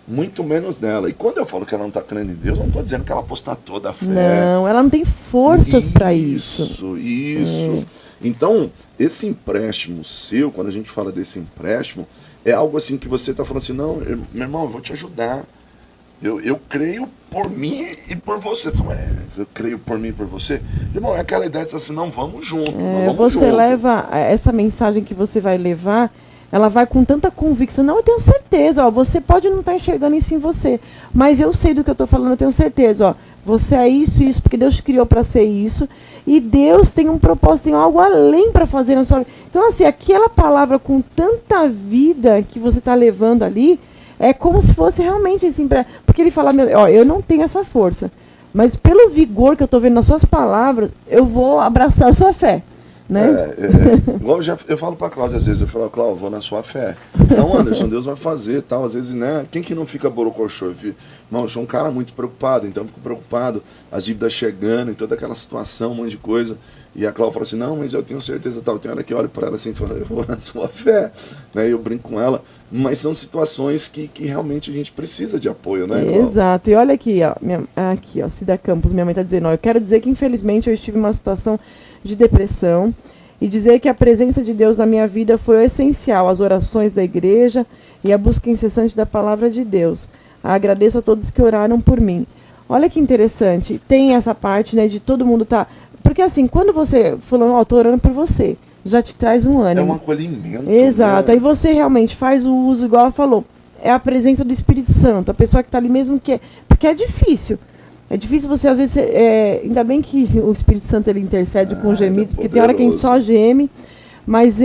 B: muito menos nela. E quando eu falo que ela não está crendo em Deus, eu não estou dizendo que ela apostatou da fé.
A: Não, ela não tem forças para isso.
B: Isso. Então, esse empréstimo seu, quando a gente fala desse empréstimo, é algo assim que você está falando assim, não, meu irmão, eu vou te ajudar. Eu creio por mim e por você. Eu creio por mim e por você. Irmão, é aquela ideia de assim, não, vamos junto.
A: Você leva essa mensagem que você vai levar, ela vai com tanta convicção. Não, eu tenho certeza, ó, você pode não estar enxergando isso em você, mas eu sei do que eu estou falando, eu tenho certeza, ó, você é isso, porque Deus te criou para ser isso, e Deus tem um propósito, tem algo além para fazer na sua vida. Então, assim, aquela palavra com tanta vida que você está levando ali, é como se fosse realmente assim, porque ele fala, ó, eu não tenho essa força, mas pelo vigor que eu estou vendo nas suas palavras, eu vou abraçar a sua fé. Né?
B: Igual eu falo pra Cláudia às vezes, eu falo, Cláudia, vou na sua fé. Não, Anderson, Deus vai fazer, tal, às vezes, né? Quem que não fica borocochô? Não, eu sou um cara muito preocupado, então eu fico preocupado, as dívidas chegando e toda aquela situação, um monte de coisa. E a Cláudia fala assim, não, mas eu tenho certeza, tal. Tem hora que eu olho pra ela assim e falo, eu vou na sua fé, né? Eu brinco com ela, mas são situações que realmente a gente precisa de apoio, né, Cláudia?
A: Exato, e olha aqui, ó, aqui, ó, Cida Campos, minha mãe tá dizendo, ó, eu quero dizer que infelizmente eu estive em uma situação de depressão e dizer que a presença de Deus na minha vida foi o essencial, as orações da igreja e a busca incessante da palavra de Deus. Agradeço a todos que oraram por mim. Olha que interessante, tem essa parte, né, de todo mundo tá... Porque assim, quando você falou, ó, tô orando por você, já te traz um ânimo.
B: É um acolhimento.
A: Exato,
B: né?
A: Aí você realmente faz o uso, igual ela falou, é a presença do Espírito Santo, a pessoa que tá ali mesmo que... Porque é difícil. É difícil você, às vezes, ainda bem que o Espírito Santo ele intercede com gemidos, porque tem hora que a gente só geme, mas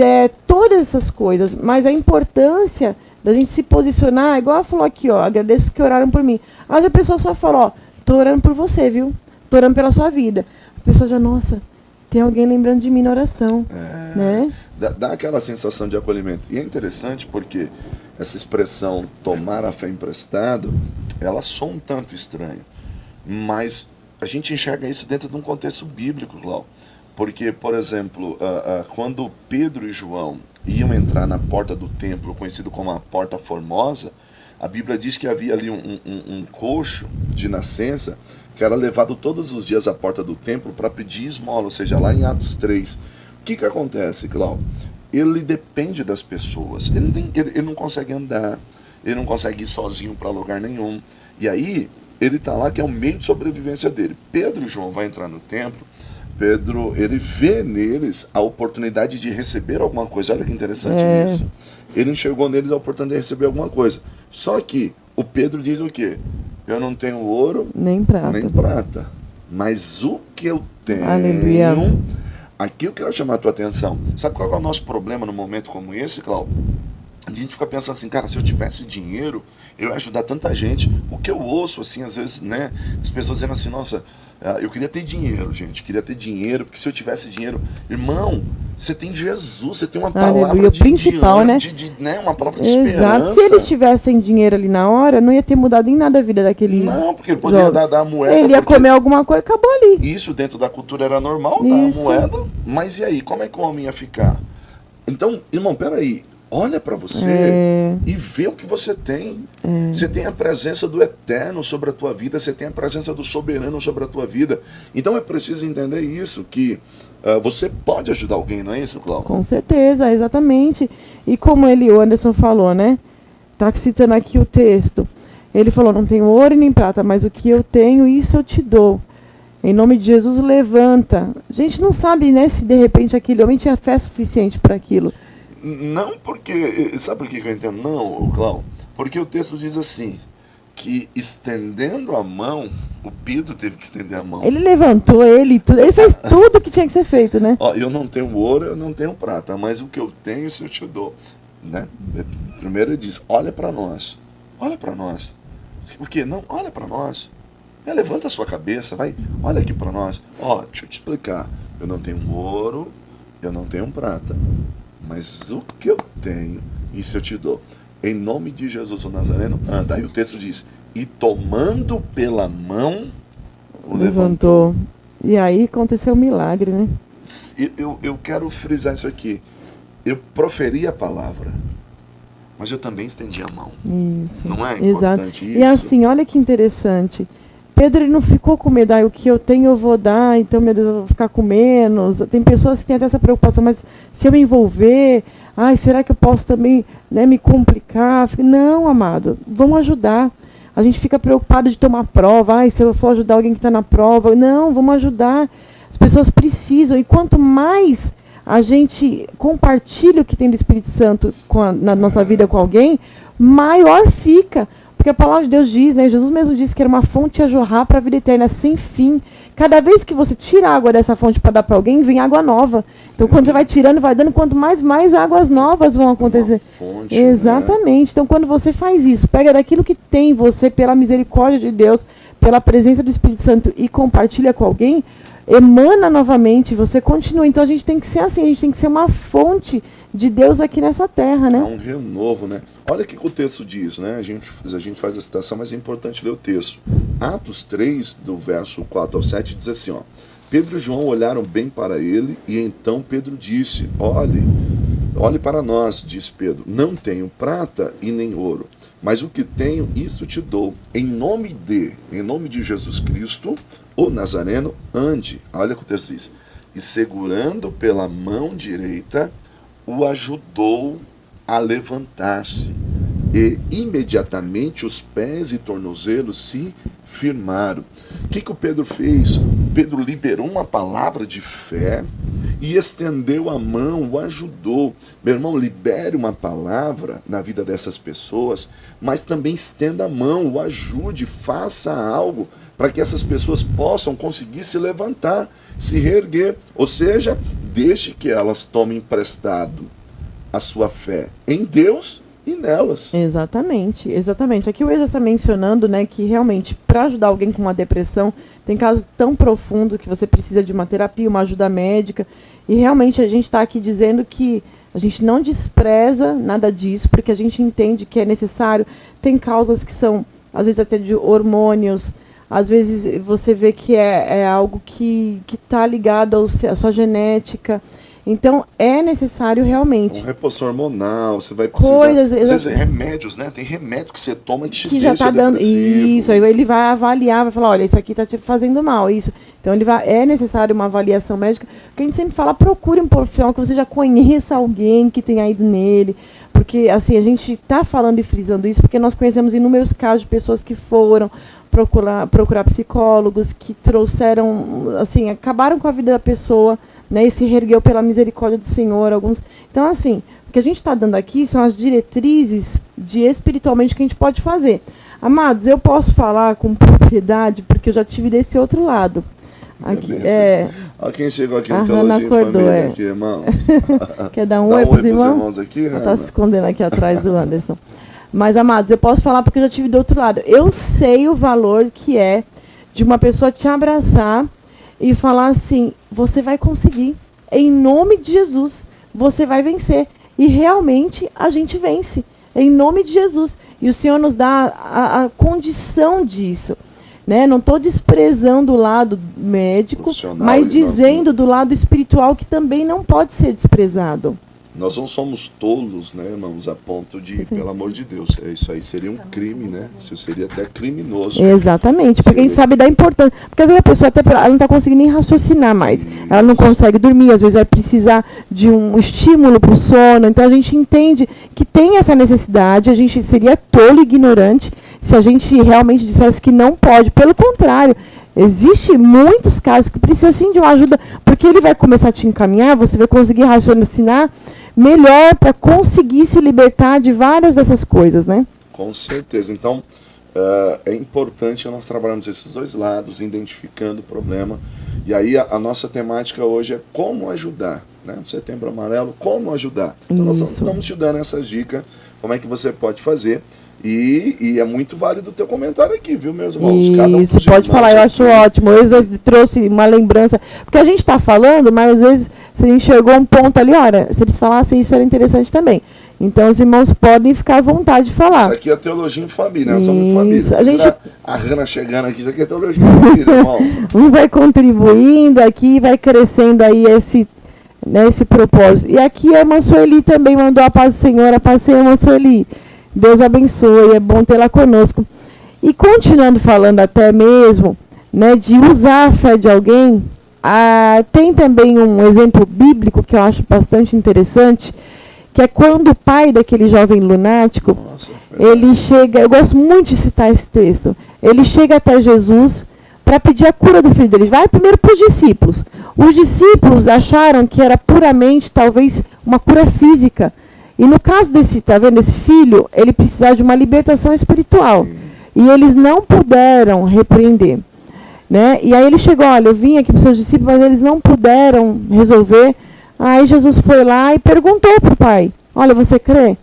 A: todas essas coisas. Mas a importância da gente se posicionar, igual ela falou aqui, ó, agradeço que oraram por mim. Às vezes a pessoa só fala, ó, tô orando por você, viu? Tô orando pela sua vida. A pessoa já, nossa, tem alguém lembrando de mim na oração, né?
B: Dá aquela sensação de acolhimento. E é interessante porque essa expressão, tomar a fé emprestado, ela soa um tanto estranho. Mas a gente enxerga isso dentro de um contexto bíblico, Cláudio. Porque, por exemplo, quando Pedro e João iam entrar na porta do templo, conhecido como a Porta Formosa, a Bíblia diz que havia ali um coxo de nascença que era levado todos os dias à porta do templo para pedir esmola, ou seja, lá em Atos 3. O que acontece, Cláudio? Ele depende das pessoas, ele não consegue andar, ele não consegue ir sozinho para lugar nenhum. E aí... ele está lá, que é o meio de sobrevivência dele. Pedro e João vai entrar no templo. Pedro, ele vê neles a oportunidade de receber alguma coisa. Olha que interessante isso. Ele enxergou neles a oportunidade de receber alguma coisa. Só que o Pedro diz o quê? Eu não tenho ouro
A: nem prata.
B: Mas o que eu tenho...
A: Aleluia.
B: Aqui eu quero chamar a tua atenção. Sabe qual é o nosso problema num momento como esse, Cláudio? A gente fica pensando assim, cara, se eu tivesse dinheiro, eu ia ajudar tanta gente. O que eu ouço, assim, às vezes, né, as pessoas dizendo assim, nossa, eu queria ter dinheiro, gente, queria ter dinheiro, porque se eu tivesse dinheiro, irmão, você tem Jesus, você tem uma palavra
A: principal, né?
B: né, uma palavra de esperança.
A: Se eles tivessem dinheiro ali na hora, não ia ter mudado em nada a vida daquele...
B: Não, porque ele poderia dar a moeda.
A: Ele ia comer alguma coisa e acabou ali.
B: Isso dentro da cultura era normal, dar a moeda, mas e aí, como é que o homem ia ficar? Então, irmão, peraí. Olha para você e vê o que você tem. Você tem a presença do Eterno sobre a tua vida, você tem a presença do Soberano sobre a tua vida. Então é preciso entender isso, que você pode ajudar alguém, não é isso, Cláudio?
A: Com certeza, exatamente. E como o Anderson falou, né? Tá citando aqui o texto. Ele falou, não tenho ouro nem prata, mas o que eu tenho, isso eu te dou. Em nome de Jesus, levanta. A gente não sabe, né, se de repente aquele homem tinha fé suficiente para aquilo.
B: Não, porque... Sabe por que eu entendo? Não, Cláudio. Porque o texto diz assim, que estendendo a mão, o Pedro teve que estender a mão.
A: Ele levantou, ele fez tudo que tinha que ser feito, né?
B: Ó, eu não tenho ouro, eu não tenho prata, mas o que eu tenho, isso eu te dou. Né? Primeiro ele diz, olha para nós. Olha para nós. O quê? Não, olha para nós. Levanta a sua cabeça, vai, olha aqui para nós. Ó, deixa eu te explicar. Eu não tenho ouro, eu não tenho prata. Mas o que eu tenho, isso eu te dou. Em nome de Jesus o Nazareno, anda. Aí o texto diz, e tomando pela mão, o levantou.
A: E aí aconteceu um milagre, né?
B: Eu quero frisar isso aqui. Eu proferi a palavra, mas eu também estendi a mão.
A: Isso.
B: Não é importante isso?
A: E assim, olha que interessante. Pedro, ele não ficou com medo, o que eu tenho eu vou dar, então, meu Deus, eu vou ficar com menos. Tem pessoas que têm até essa preocupação, mas se eu me envolver, será que eu posso também, né, me complicar? Não, amado, vamos ajudar. A gente fica preocupado de tomar prova. Ai, se eu for ajudar alguém que está na prova. Não, vamos ajudar. As pessoas precisam. E quanto mais a gente compartilha o que tem do Espírito Santo na nossa vida com alguém, maior fica. Porque a palavra de Deus diz, né? Jesus mesmo disse que era uma fonte a jorrar para a vida eterna, sem fim. Cada vez que você tira a água dessa fonte para dar para alguém, vem água nova. Sim. Então, quando você vai tirando, vai dando, quanto mais águas novas vão acontecer.
B: Fonte,
A: exatamente. Né? Então, quando você faz isso, pega daquilo que tem em você, pela misericórdia de Deus, pela presença do Espírito Santo e compartilha com alguém, emana novamente, você continua. Então, a gente tem que ser assim, a gente tem que ser uma fonte de Deus aqui nessa terra, né?
B: É um renovo, né? Olha o que o texto diz, né? A gente faz a citação, mas é importante ler o texto. Atos 3, do verso 4 ao 7, diz assim, ó. Pedro e João olharam bem para ele, e então Pedro disse, olhe para nós, disse Pedro, não tenho prata e nem ouro, mas o que tenho, isso te dou. Em nome de Jesus Cristo, o Nazareno, ande. Olha o que o texto diz. E segurando pela mão direita, o ajudou a levantar-se, e imediatamente os pés e tornozelos se firmaram. O que o Pedro fez? Pedro liberou uma palavra de fé e estendeu a mão, o ajudou. Meu irmão, libere uma palavra na vida dessas pessoas, mas também estenda a mão, o ajude, faça algo para que essas pessoas possam conseguir se levantar, se reerguer. Ou seja, deixe que elas tomem emprestado a sua fé em Deus e nelas.
A: Exatamente, exatamente. Aqui o Exa está mencionando, né, que realmente para ajudar alguém com uma depressão, tem casos tão profundos que você precisa de uma terapia, uma ajuda médica, e realmente a gente está aqui dizendo que a gente não despreza nada disso, porque a gente entende que é necessário. Tem causas que são, às vezes até de hormônios, às vezes você vê que é algo que está ligado à sua genética. Então, é necessário realmente.
B: Um reposição hormonal, você vai precisar. Às vezes, remédios, né? Tem remédio que você toma que
A: já está dando. Isso, aí ele vai avaliar, vai falar, olha, isso aqui está te fazendo mal. Isso. Então, é necessário uma avaliação médica. Porque a gente sempre fala, procure um profissional que você já conheça alguém que tenha ido nele. Porque, assim, a gente está falando e frisando isso porque nós conhecemos inúmeros casos de pessoas que foram procurar psicólogos, que trouxeram, assim, acabaram com a vida da pessoa, né, e se reergueu pela misericórdia do Senhor. Então, assim, o que a gente está dando aqui são as diretrizes de espiritualmente que a gente pode fazer. Amados, eu posso falar com propriedade, porque eu já tive desse outro lado. Aqui,
B: Olha quem chegou aqui no Teologia em Família, aqui, irmãos.
A: Quer dar um oi para os
B: irmãos aqui?
A: Está se escondendo aqui atrás do Anderson. Mas, amados, eu posso falar porque eu já tive do outro lado. Eu sei o valor que é de uma pessoa te abraçar e falar assim, você vai conseguir. Em nome de Jesus, você vai vencer. E realmente a gente vence. Em nome de Jesus. E o Senhor nos dá a condição disso. Né? Não estou desprezando o lado médico, mas dizendo do lado espiritual que também não pode ser desprezado.
B: Nós não somos tolos, né, irmãos, a ponto de, pelo amor de Deus, isso aí seria um crime, né? Isso seria até criminoso.
A: Exatamente, porque a gente sabe da importância. Porque às vezes a pessoa ela não está conseguindo nem raciocinar mais. Isso. Ela não consegue dormir, às vezes vai precisar de um estímulo para o sono. Então a gente entende que tem essa necessidade, a gente seria tolo e ignorante se a gente realmente dissesse que não pode. Pelo contrário, existem muitos casos que precisam sim de uma ajuda, porque ele vai começar a te encaminhar, você vai conseguir raciocinar melhor para conseguir se libertar de várias dessas coisas, né?
B: Com certeza. Então, é importante nós trabalharmos esses dois lados, identificando o problema. E aí a nossa temática hoje é como ajudar, né? Setembro Amarelo, como ajudar. Então nós estamos te dando essas dicas, como é que você pode fazer. E é muito válido o teu comentário aqui, viu, meus irmãos?
A: Isso, pode falar, eu acho ótimo. Eu trouxe uma lembrança, porque a gente está falando, mas às vezes se a gente chegou a um ponto ali, olha, se eles falassem isso era interessante também. Então os irmãos podem ficar à vontade de falar.
B: Isso aqui é Teologia em Família, nós somos família. A Rana chegando aqui, isso aqui é Teologia em Família, irmão.
A: Um vai contribuindo aqui, vai crescendo aí esse propósito. E aqui a irmã Sueli também mandou a paz do Senhor, a paz do Senhor, irmã Sueli. Deus abençoe, é bom tê-la conosco. E continuando falando até mesmo, né, de usar a fé de alguém, tem também um exemplo bíblico que eu acho bastante interessante, que é quando o pai daquele jovem lunático,
B: Nossa,
A: ele chega, eu gosto muito de citar esse texto, ele chega até Jesus para pedir a cura do filho dele. Vai primeiro para os discípulos. Os discípulos acharam que era puramente, talvez, uma cura física. E no caso desse, tá vendo, esse filho, ele precisava de uma libertação espiritual.
B: sim.
A: E eles não puderam repreender. Né? E aí ele chegou, olha, eu vim aqui para os seus discípulos, mas eles não puderam resolver. Aí Jesus foi lá e perguntou para o pai, olha, você crê?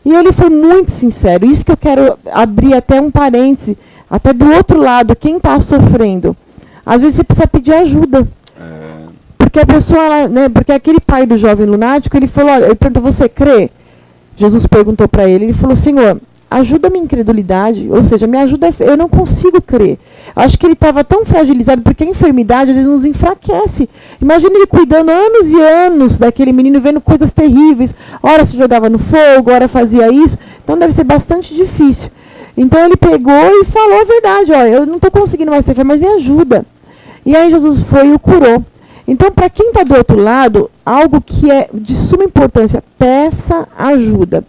A: E ele foi muito sincero. Isso que eu quero abrir até um parêntese, até do outro lado, quem está sofrendo. Às vezes você precisa pedir ajuda. Porque a pessoa, né, porque aquele pai do jovem lunático, ele falou, olha, ele perguntou, você crê? Jesus perguntou para ele, ele falou, Senhor, ajuda a minha incredulidade, ou seja, me ajuda, eu não consigo crer. Acho que ele estava tão fragilizado, porque a enfermidade às vezes nos enfraquece. Imagina ele cuidando anos e anos daquele menino, vendo coisas terríveis. Ora se jogava no fogo, ora fazia isso. Então deve ser bastante difícil. Então ele pegou e falou a verdade, ó, eu não estou conseguindo mais ter fé, mas me ajuda. E aí Jesus foi e o curou. Então, para quem está do outro lado, algo que é de suma importância, peça ajuda.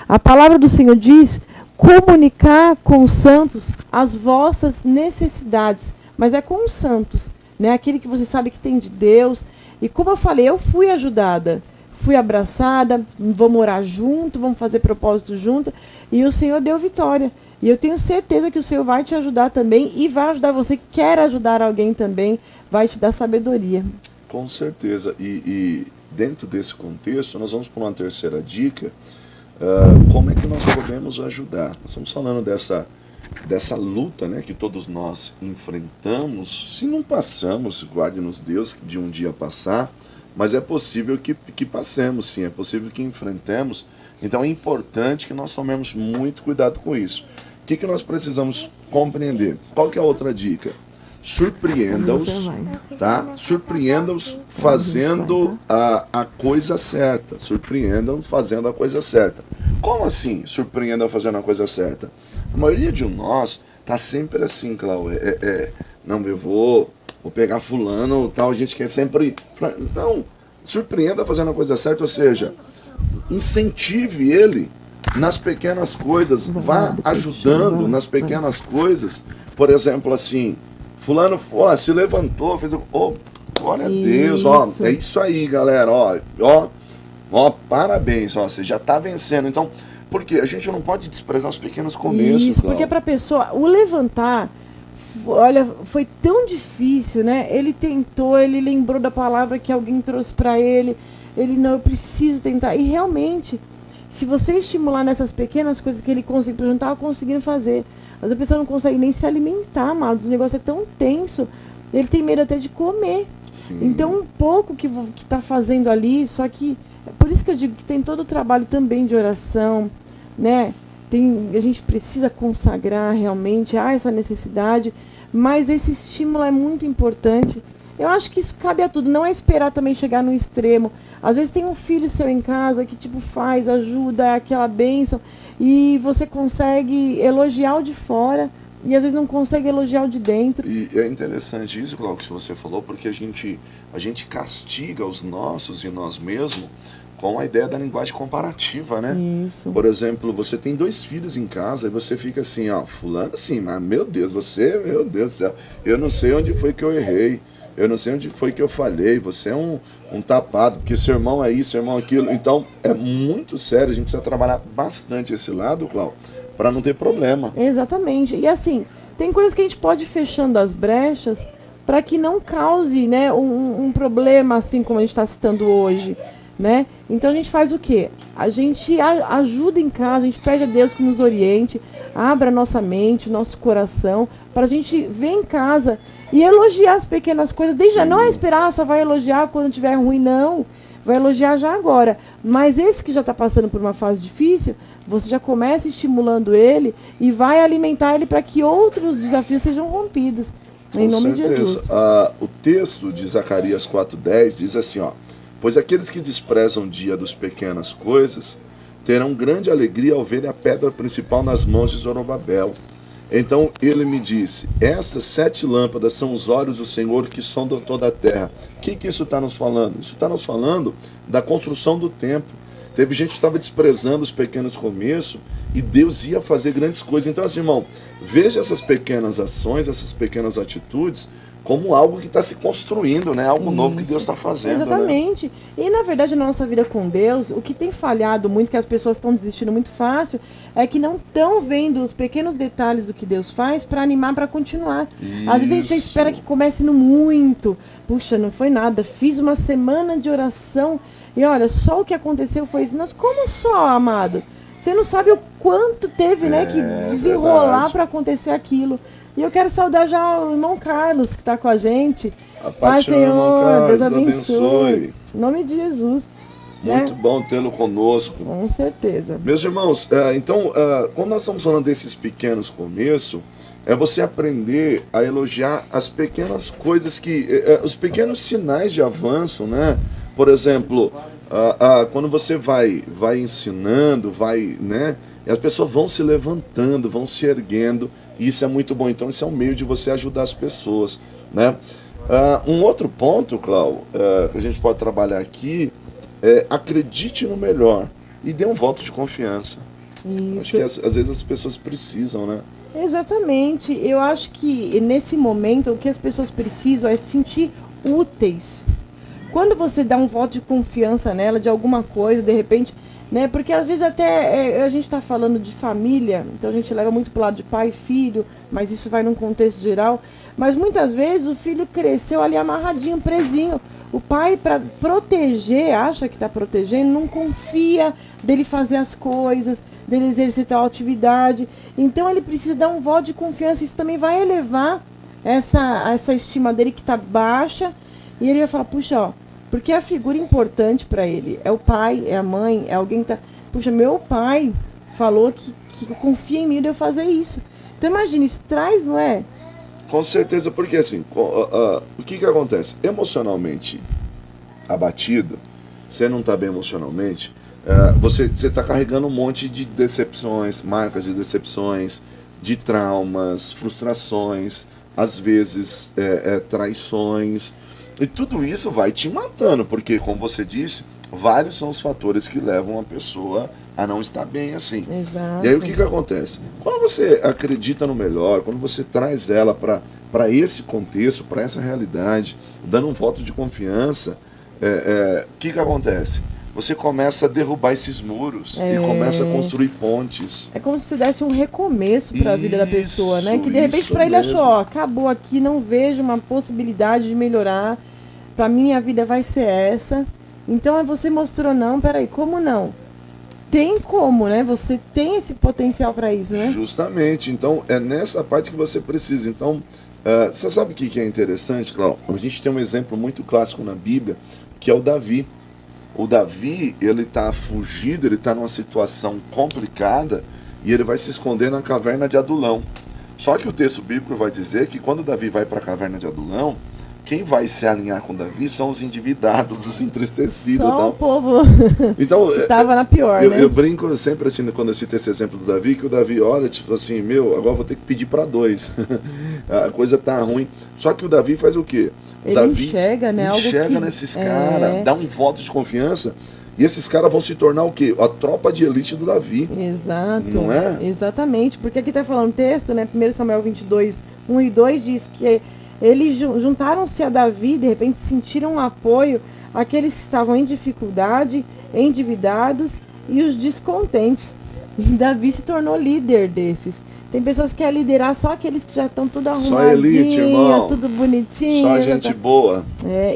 A: A palavra do Senhor diz, comunicar com os santos as vossas necessidades, mas é com os santos, né? Aquele que você sabe que tem de Deus. E como eu falei, eu fui ajudada, fui abraçada, vamos orar junto, vamos fazer propósito junto, e o Senhor deu vitória. E eu tenho certeza que o Senhor vai te ajudar também, e vai ajudar você que quer ajudar alguém também, vai te dar sabedoria.
B: Com certeza. E dentro desse contexto, nós vamos para uma terceira dica. Como é que nós podemos ajudar? Nós estamos falando dessa luta, né, que todos nós enfrentamos. Se não passamos, guarde-nos Deus de um dia passar, mas é possível que passemos, sim, é possível que enfrentemos. Então é importante que nós tomemos muito cuidado com isso. O que nós precisamos compreender? Qual que é a outra dica? Surpreenda-os, tá? Surpreenda-os fazendo a coisa certa. Surpreenda-os fazendo a coisa certa. Como assim, surpreenda fazendo a coisa certa? A maioria de nós tá sempre assim, Cláudio. Não, eu vou pegar fulano, tal, a gente quer sempre... Não, surpreenda fazendo a coisa certa, ou seja, incentive ele nas pequenas coisas, vá ajudando nas pequenas coisas. Por exemplo, assim, fulano se levantou, fez glória a Deus, ó, é isso aí, galera, ó, parabéns, ó, você já tá vencendo. Então, porque a gente não pode desprezar os pequenos começos.
A: Isso, porque para a pessoa, o levantar, olha, foi tão difícil, né? Ele tentou, ele lembrou da palavra que alguém trouxe para ele, não, eu preciso tentar, e realmente, se você estimular nessas pequenas coisas que ele conseguiu, não estava conseguindo fazer. Mas a pessoa não consegue nem se alimentar, amados. O negócio é tão tenso, ele tem medo até de comer.
B: Sim.
A: Então, um pouco que está fazendo ali, só que, é por isso que eu digo que tem todo o trabalho também de oração, né? A gente precisa consagrar realmente essa necessidade, mas esse estímulo é muito importante. Eu acho que isso cabe a tudo, não é esperar também chegar no extremo. Às vezes tem um filho seu em casa que tipo faz, ajuda, é aquela bênção, e você consegue elogiar o de fora, e às vezes não consegue elogiar o de dentro.
B: E é interessante isso, Cláudio, que você falou, porque a gente castiga os nossos e nós mesmos com a ideia da linguagem comparativa, né?
A: Isso.
B: Por exemplo, você tem 2 filhos em casa e você fica assim, ó, fulano assim, mas meu Deus do céu, eu não sei onde foi que eu errei. Eu não sei onde foi que eu falhei, você é um tapado, porque seu irmão é isso, seu irmão é aquilo. Então, é muito sério, a gente precisa trabalhar bastante esse lado, Cláudio, para não ter problema.
A: Exatamente. E assim, tem coisas que a gente pode ir fechando as brechas para que não cause, né, um problema, assim como a gente está citando hoje, né? Então, a gente faz o quê? A gente ajuda em casa, a gente pede a Deus que nos oriente, abra a nossa mente, nosso coração, para a gente ver em casa e elogiar as pequenas coisas. Desde já, não é esperar, só vai elogiar quando estiver ruim, não. Vai elogiar já agora. Mas esse que já está passando por uma fase difícil, você já começa estimulando ele e vai alimentar ele para que outros desafios sejam rompidos. Em nome de Jesus.
B: O texto de Zacarias 4:10 diz assim, ó: pois aqueles que desprezam o dia das pequenas coisas terão grande alegria ao verem a pedra principal nas mãos de Zorobabel. Então ele me disse, estas 7 lâmpadas são os olhos do Senhor que sondam toda a terra. O que isso está nos falando? Isso está nos falando da construção do templo. Teve gente que estava desprezando os pequenos começos e Deus ia fazer grandes coisas. Então, assim, irmão, veja essas pequenas ações, essas pequenas atitudes como algo que está se construindo, né? Algo novo que Deus está fazendo.
A: Exatamente. Né? E na verdade, na nossa vida com Deus, o que tem falhado muito, que as pessoas estão desistindo muito fácil, é que não estão vendo os pequenos detalhes do que Deus faz para animar, para continuar. Às vezes a gente espera que comece no muito. Puxa, não foi nada. Fiz uma semana de oração e olha, só o que aconteceu foi isso. Nós, como só, amado? Você não sabe o quanto teve, né, que desenrolar para acontecer aquilo. E eu quero saudar já o irmão Carlos, que está com a gente.
B: A paz, Senhor, Carlos, Deus abençoe.
A: Em nome de Jesus.
B: Muito bom tê-lo conosco.
A: Com certeza.
B: Meus irmãos, então, quando nós estamos falando desses pequenos começos, é você aprender a elogiar as pequenas coisas os pequenos sinais de avanço, né? Por exemplo, quando você vai ensinando, né? E as pessoas vão se levantando, vão se erguendo, e isso é muito bom. Então, isso é um meio de você ajudar as pessoas, né? Um outro ponto, Cláudio, que a gente pode trabalhar aqui, acredite no melhor e dê um voto de confiança.
A: Isso.
B: Acho que às vezes as pessoas precisam, né?
A: Exatamente. Eu acho que nesse momento o que as pessoas precisam é se sentir úteis. Quando você dá um voto de confiança nela, de alguma coisa, de repente, né? Porque às vezes até a gente está falando de família, então a gente leva muito para o lado de pai e filho, mas isso vai num contexto geral. Mas muitas vezes o filho cresceu ali amarradinho, presinho. O pai, para proteger, acha que está protegendo, não confia dele fazer as coisas, dele exercer tal atividade. Então ele precisa dar um voto de confiança. Isso também vai elevar essa estima dele que está baixa. E ele vai falar, puxa, ó, porque a figura importante para ele é o pai, é a mãe, é alguém que está... Puxa, meu pai falou que confia em mim de eu fazer isso. Então imagina, isso traz, não é?
B: Com certeza, porque assim, o que acontece? Emocionalmente abatido, você não está bem emocionalmente, você está carregando um monte de decepções, marcas de decepções, de traumas, frustrações, às vezes traições, e tudo isso vai te matando, porque, como você disse, vários são os fatores que levam a pessoa a não estar bem assim.
A: Exato.
B: E aí o que acontece? Quando você acredita no melhor, quando você traz ela para esse contexto, para essa realidade, dando um voto de confiança, o que acontece? Você começa a derrubar esses muros e começa a construir pontes.
A: É como se você desse um recomeço para a vida da pessoa, né? Que de repente para ele
B: mesmo.
A: achou, ó, acabou aqui, não vejo uma possibilidade de melhorar. Para mim a vida vai ser essa. Então você mostrou, não, peraí, como não? Tem como, né? Você tem esse potencial para isso, né?
B: Justamente. Então, é nessa parte que você precisa. Então, você sabe o que é interessante, Cláudio? A gente tem um exemplo muito clássico na Bíblia, que é o Davi. O Davi, ele está fugido, ele está numa situação complicada e ele vai se esconder na caverna de Adulão. Só que o texto bíblico vai dizer que quando Davi vai para a caverna de Adulão, quem vai se alinhar com Davi são os endividados, os entristecidos.
A: Só o povo
B: então,
A: estava na pior, né?
B: Eu brinco sempre assim, quando eu cito esse exemplo do Davi, que o Davi olha, tipo assim, agora vou ter que pedir para 2. A coisa tá ruim. Só que o Davi faz o quê?
A: Ele
B: Davi
A: enxerga, né?
B: Enxerga nesses caras, dá um voto de confiança. E esses caras vão se tornar o quê? A tropa de elite do Davi.
A: Exato.
B: Não é?
A: Exatamente. Porque aqui está falando o texto, né? 1 Samuel 22, 1 e 2 diz que eles juntaram-se a Davi, de repente sentiram apoio aqueles que estavam em dificuldade, endividados e os descontentes. E Davi se tornou líder desses. Tem pessoas que querem liderar só aqueles que já estão tudo arrumadinho,
B: só elite, irmão.
A: Tudo bonitinho.
B: Só gente boa.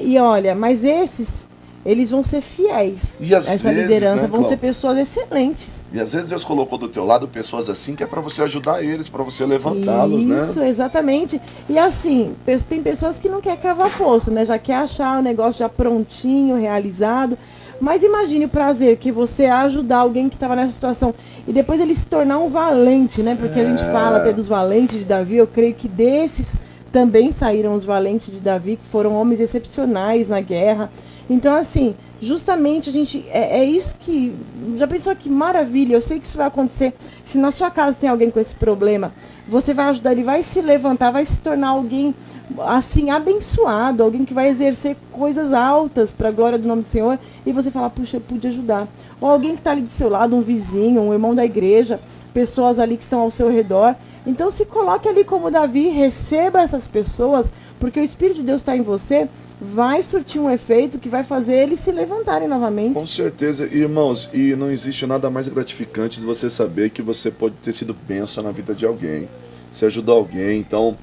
A: E olha, mas esses, eles vão ser fiéis.
B: E às
A: essa
B: vezes,
A: liderança,
B: né,
A: vão ser pessoas excelentes.
B: E às vezes Deus colocou do teu lado pessoas assim que é para você ajudar eles, para você levantá-los, né?
A: Isso, exatamente. E assim, tem pessoas que não querem cavar poço, né? Já quer achar o negócio já prontinho, realizado. Mas imagine o prazer que você ajudar alguém que estava nessa situação e depois ele se tornar um valente, né? Porque a gente fala até dos valentes de Davi, eu creio que desses também saíram os valentes de Davi, que foram homens excepcionais na guerra. Então, assim, justamente a gente. É isso que. Já pensou que maravilha? Eu sei que isso vai acontecer. Se na sua casa tem alguém com esse problema, você vai ajudar, ele vai se levantar, vai se tornar alguém assim abençoado, alguém que vai exercer coisas altas para a glória do nome do Senhor, e você falar, puxa, eu pude ajudar. Ou alguém que está ali do seu lado, um vizinho, um irmão da igreja, pessoas ali que estão ao seu redor. Então se coloque ali como Davi, receba essas pessoas, porque o Espírito de Deus está em você, vai surtir um efeito que vai fazer eles se levantarem novamente.
B: Com certeza, irmãos, e não existe nada mais gratificante de você saber que você pode ter sido bênção na vida de alguém, se ajudou alguém. Então,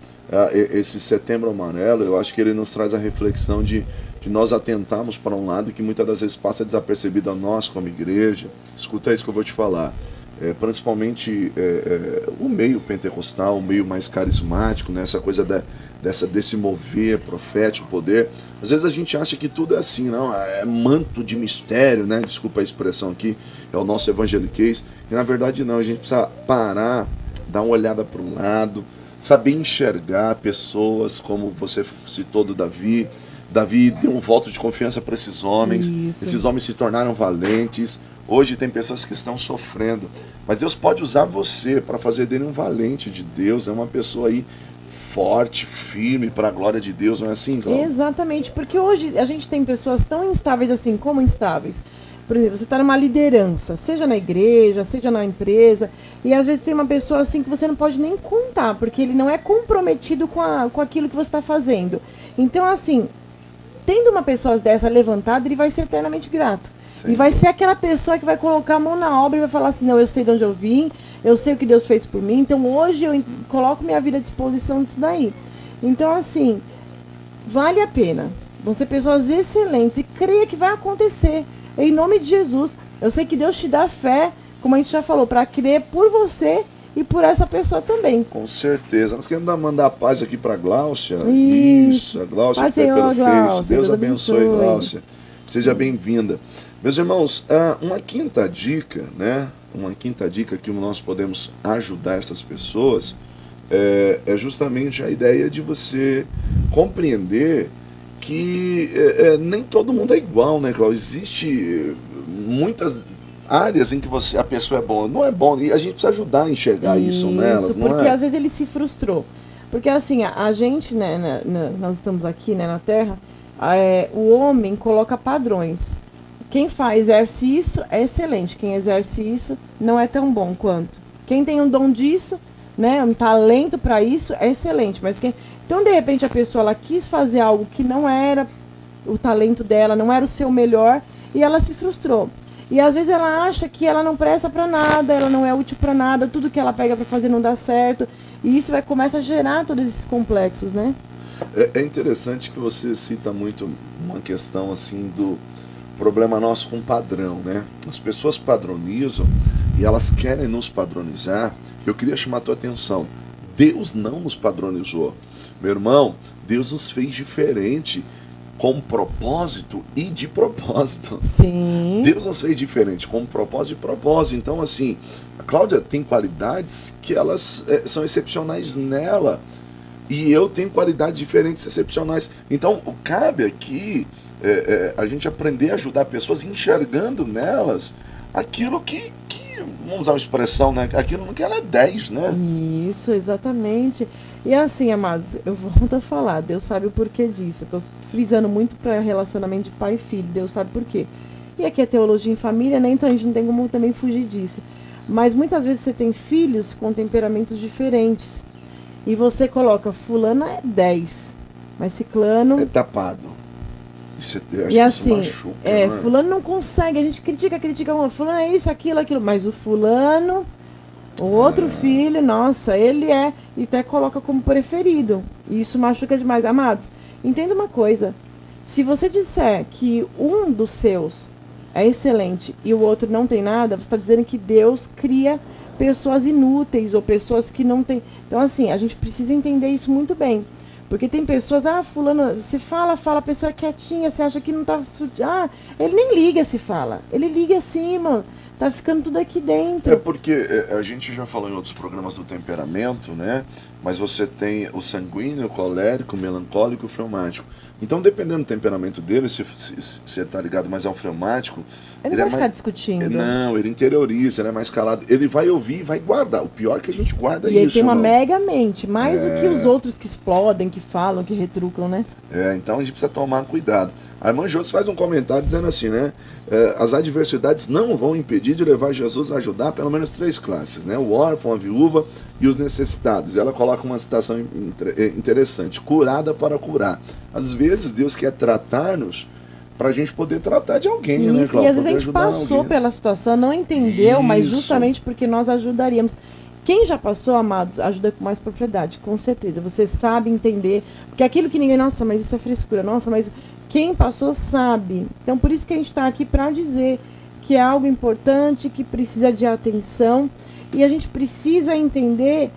B: esse Setembro Amarelo, eu acho que ele nos traz a reflexão de nós atentarmos para um lado que muitas das vezes passa desapercebido a nós como igreja. Escuta isso que eu vou te falar. Principalmente o meio pentecostal, o meio mais carismático, né? Essa coisa desse mover profético, poder. Às vezes a gente acha que tudo é assim, não, é manto de mistério, né? Desculpa a expressão aqui, é o nosso evangeliquez. E na verdade não, a gente precisa parar, dar uma olhada para o lado, saber enxergar pessoas, como você citou do Davi. Davi deu um voto de confiança para esses homens. Isso. Esses homens se tornaram valentes. Hoje tem pessoas que estão sofrendo, mas Deus pode usar você para fazer dele um valente de Deus, é uma pessoa aí forte, firme para a glória de Deus, não é assim, Cláudia?
A: Exatamente, porque hoje a gente tem pessoas tão instáveis assim, como instáveis. Por exemplo, você está numa liderança, seja na igreja, seja na empresa, e às vezes tem uma pessoa assim que você não pode nem contar, porque ele não é comprometido com aquilo que você está fazendo. Então, assim, tendo uma pessoa dessa levantada, ele vai ser eternamente grato. Sim. E vai ser aquela pessoa que vai colocar a mão na obra e vai falar assim, não, eu sei de onde eu vim, eu sei o que Deus fez por mim, então hoje eu coloco minha vida à disposição disso daí. Então, assim, vale a pena. Vão ser pessoas excelentes e creia que vai acontecer. Em nome de Jesus. Eu sei que Deus te dá fé, como a gente já falou, para crer por você e por essa pessoa também.
B: Com certeza. Nós queremos mandar paz aqui para a Glaucia. Isso, a Glaucia que foi pelo Face. Deus abençoe, Glaucia. Seja bem-vinda. Meus irmãos, uma quinta dica, né? Uma quinta dica que nós podemos ajudar essas pessoas é justamente a ideia de você compreender que nem todo mundo é igual, né, Cláudio? Existe muitas áreas em que a pessoa é boa. Não é bom, e a gente precisa ajudar a enxergar isso nelas,
A: não porque às vezes ele se frustrou. Porque assim, a gente, né, nós estamos aqui, né, na Terra, o homem coloca padrões. Quem exerce isso é excelente. Quem exerce isso não é tão bom quanto. Quem tem um dom disso, né, um talento para isso, é excelente. Mas então, de repente, a pessoa ela quis fazer algo que não era o talento dela, não era o seu melhor, e ela se frustrou. E às vezes ela acha que ela não presta para nada, ela não é útil para nada, tudo que ela pega para fazer não dá certo. E isso começa a gerar todos esses complexos, né?
B: É interessante que você cita muito uma questão assim do problema nosso com padrão, né? As pessoas padronizam e elas querem nos padronizar. Eu queria chamar a tua atenção. Deus não nos padronizou. Meu irmão, Deus nos fez diferente, com propósito e de propósito.
A: Sim.
B: Deus nos fez diferente, com propósito e propósito. Então, assim, a Cláudia tem qualidades que elas são excepcionais nela. E eu tenho qualidades diferentes, excepcionais. Então, cabe aqui a gente aprender a ajudar pessoas enxergando nelas aquilo que vamos usar uma expressão, né? Aquilo que ela é 10, né?
A: Isso, exatamente. E assim, amados, eu volto a falar, Deus sabe o porquê disso. Eu tô frisando muito para relacionamento de pai e filho, Deus sabe por quê. E aqui é teologia em família, né? Então a gente não tem como também fugir disso. Mas muitas vezes você tem filhos com temperamentos diferentes. E você coloca, fulano é 10, mas ciclano...
B: é tapado. Isso
A: e assim, machuca, fulano não consegue, a gente critica, fulano é isso, aquilo, mas o fulano, o outro filho, nossa, ele e até coloca como preferido. E isso machuca demais. Amados, entenda uma coisa, se você disser que um dos seus é excelente e o outro não tem nada, você está dizendo que Deus cria pessoas inúteis ou pessoas que não têm... Então, assim, a gente precisa entender isso muito bem. Porque tem pessoas, fulano, se fala, a pessoa é quietinha, você acha que não tá... ele nem liga se fala. Ele liga assim, mano. tá ficando tudo aqui dentro.
B: É porque a gente já falou em outros programas do temperamento, né? Mas você tem o sanguíneo, o colérico, o melancólico e o fleumático. Então, dependendo do temperamento dele, se ele tá ligado mais ao fleumático...
A: Ele
B: Ele
A: vai
B: é
A: ficar
B: mais...
A: discutindo.
B: Não, ele interioriza, ele é mais calado. Ele vai ouvir e vai guardar. O pior é que a gente guarda
A: E ele
B: isso.
A: tem uma
B: não.
A: mega mente, mais do que os outros que explodem, que falam, que retrucam, né?
B: Então a gente precisa tomar cuidado. A irmã Jotos faz um comentário dizendo assim, né? As adversidades não vão impedir de levar Jesus a ajudar pelo menos 3 classes, né? O órfão, a viúva e os necessitados. E ela coloca uma citação interessante: curada para curar. Às vezes Deus quer tratar-nos para a gente poder tratar de alguém,
A: Isso,
B: né, Cláudio?
A: e às vezes a gente passou pela situação, não entendeu, mas
B: Isso.
A: justamente porque nós ajudaríamos. Quem já passou, amados, ajuda com mais propriedade, com certeza. Você sabe entender, porque aquilo que ninguém, nossa, mas isso é frescura, nossa, mas quem passou sabe. Então por isso que a gente está aqui para dizer que é algo importante, que precisa de atenção, e a gente precisa entender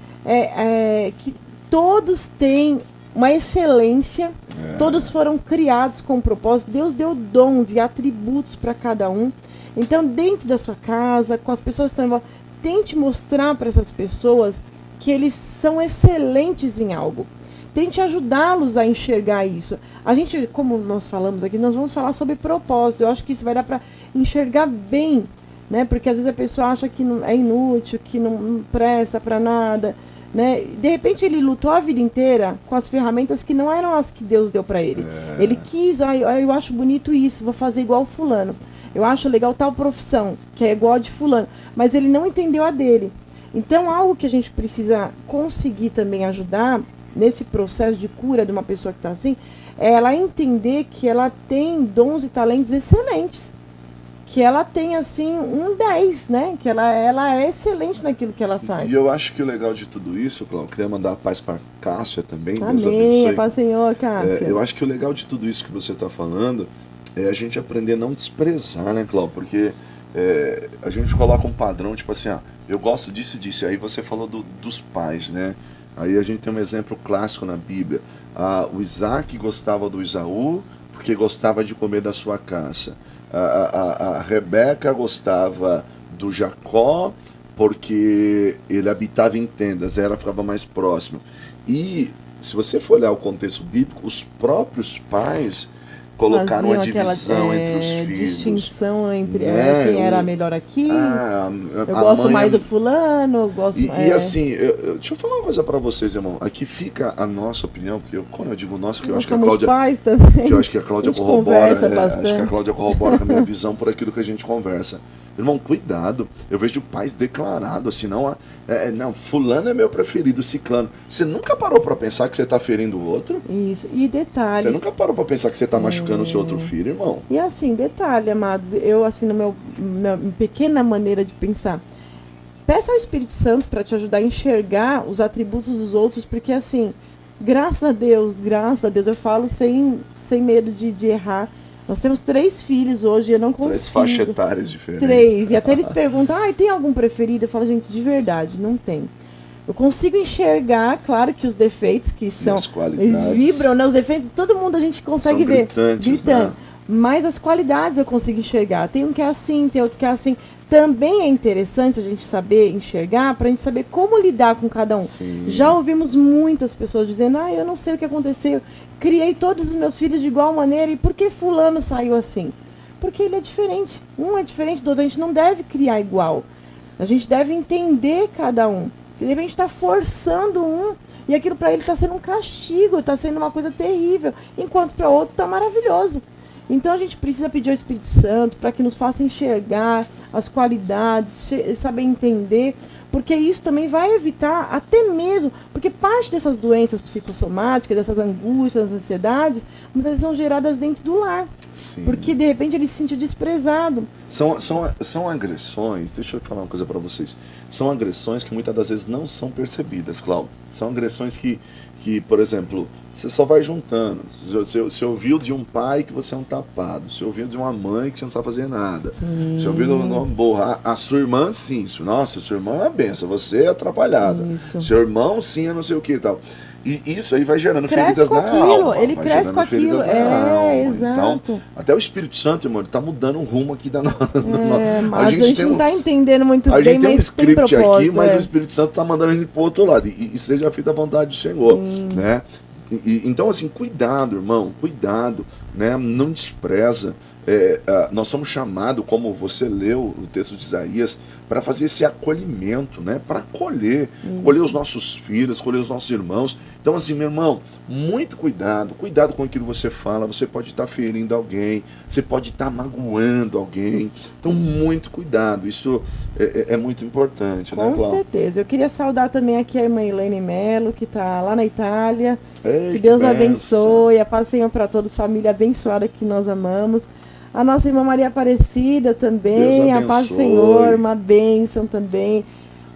A: que todos têm uma excelência, todos foram criados com propósito, Deus deu dons e atributos para cada um. Então, dentro da sua casa, com as pessoas que estão em volta, tente mostrar para essas pessoas que eles são excelentes em algo. Tente ajudá-los a enxergar isso. A gente, como nós falamos aqui, nós vamos falar sobre propósito. Eu acho que isso vai dar para enxergar bem, né? Porque às vezes a pessoa acha que não, é inútil, que não presta para nada, né? De repente ele lutou a vida inteira com as ferramentas que não eram as que Deus deu para ele. Ele quis, eu acho bonito isso, vou fazer igual o fulano. Eu acho legal tal profissão, que é igual a de fulano. Mas ele não entendeu a dele. Então, algo que a gente precisa conseguir também ajudar nesse processo de cura de uma pessoa que está assim, é ela entender que ela tem dons e talentos excelentes. Que ela tem, assim, um 10, né? Que ela é excelente naquilo que ela faz.
B: E eu acho que o legal de tudo isso, Cláudio, eu queria mandar a paz para Cássia também. Deus
A: Amém,
B: abençoe.
A: paz Senhor, Cássia.
B: Eu acho que o legal de tudo isso que você está falando é a gente aprender a não desprezar, né, Cláudio? Porque a gente coloca um padrão, tipo assim, eu gosto disso e disso. Aí você falou dos pais, né? Aí a gente tem um exemplo clássico na Bíblia. O Isaac gostava do Esaú porque gostava de comer da sua caça. A Rebeca gostava do Jacó porque ele habitava em tendas, ela ficava mais próximo. E se você for olhar o contexto bíblico, os próprios pais colocaram a divisão entre os filhos.
A: Distinção entre
B: né?
A: quem era melhor aqui. Eu
B: a
A: gosto
B: mãe
A: mais do fulano, eu gosto
B: E assim, deixa eu falar uma coisa pra vocês, irmão. Aqui fica a nossa opinião, porque quando eu digo nossa, que eu acho que a Cláudia.
A: Pais também.
B: Que eu acho que a Cláudia corrobora. Acho que a Cláudia corrobora com a minha visão por aquilo que a gente conversa. Irmão, cuidado. Eu vejo pais declarados assim, não, fulano é meu preferido, ciclano. Você nunca parou pra pensar que você tá ferindo o outro?
A: Isso. E detalhe.
B: Você nunca parou pra pensar que você tá machucando o seu outro filho, irmão?
A: E assim, detalhe, amados, eu assim, minha pequena maneira de pensar, peça ao Espírito Santo para te ajudar a enxergar os atributos dos outros, porque assim, graças a Deus, eu falo sem medo de errar. Nós temos 3 filhos hoje, eu não consigo.
B: 3 faixas etárias diferentes.
A: 3, e até eles perguntam, tem algum preferido? Eu falo, gente, de verdade, não tem. Eu consigo enxergar, claro que os defeitos que são, eles vibram, né? Os defeitos, todo mundo a gente consegue ver. Gritando. Né? Mas as qualidades eu consigo enxergar. Tem um que é assim, tem outro que é assim. Também é interessante a gente saber enxergar, para a gente saber como lidar com cada um.
B: Sim.
A: Já ouvimos muitas pessoas dizendo, eu não sei o que aconteceu, criei todos os meus filhos de igual maneira, e por que fulano saiu assim? Porque ele é diferente. Um é diferente do outro, a gente não deve criar igual. A gente deve entender cada um. Porque de repente está forçando um, e aquilo para ele está sendo um castigo, está sendo uma coisa terrível, enquanto para outro está maravilhoso. Então a gente precisa pedir ao Espírito Santo para que nos faça enxergar as qualidades, saber entender, porque isso também vai evitar até mesmo, porque parte dessas doenças psicossomáticas, dessas angústias, das ansiedades, muitas vezes são geradas dentro do lar.
B: Sim.
A: Porque de repente ele se sentiu desprezado.
B: São agressões, deixa eu falar uma coisa para vocês, são agressões que muitas das vezes não são percebidas, Cláudio. São agressões que, por exemplo, você só vai juntando. Você ouviu de um pai que você é um tapado, você ouviu de uma mãe que você não sabe fazer nada.
A: Sim.
B: Você ouviu de uma borra, a sua irmã sim, nossa, sua irmã é uma benção, você é atrapalhada.
A: Isso.
B: Seu irmão sim é não sei o que e tal. E isso aí vai gerando
A: Cresce
B: feridas
A: com
B: na
A: aquilo,
B: alma.
A: ele
B: vai
A: cresce
B: gerando
A: com aquilo,
B: feridas na alma.
A: exato.
B: Então, até o Espírito Santo, irmão, ele tá mudando o rumo aqui da nossa...
A: Mas a gente não tá entendendo muito
B: a
A: bem,
B: gente tem um
A: mas tem
B: script aqui,
A: propósito.
B: mas o Espírito Santo tá mandando a gente pro outro lado. E seja feita a vontade do Senhor, né? Então, assim, cuidado, irmão, cuidado, né? Não despreza. Nós somos chamados, como você leu o texto de Isaías, para fazer esse acolhimento, né? Para acolher os nossos filhos, acolher os nossos irmãos. Então, assim, meu irmão, muito cuidado com aquilo que você fala. Você pode estar ferindo alguém, você pode estar magoando alguém. Então, muito cuidado. Isso é muito importante, né, Cláudio?
A: Com certeza. Eu queria saudar também aqui a irmã Elaine Mello, que está lá na Itália.
B: Ei,
A: que Deus
B: benção.
A: abençoe, a paz do Senhor para todos, família abençoada que nós amamos. A nossa irmã Maria Aparecida também, a paz do Senhor, uma bênção também.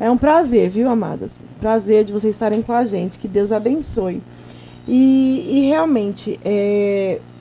A: É um prazer, viu, amadas? Prazer de vocês estarem com a gente, que Deus abençoe. E realmente,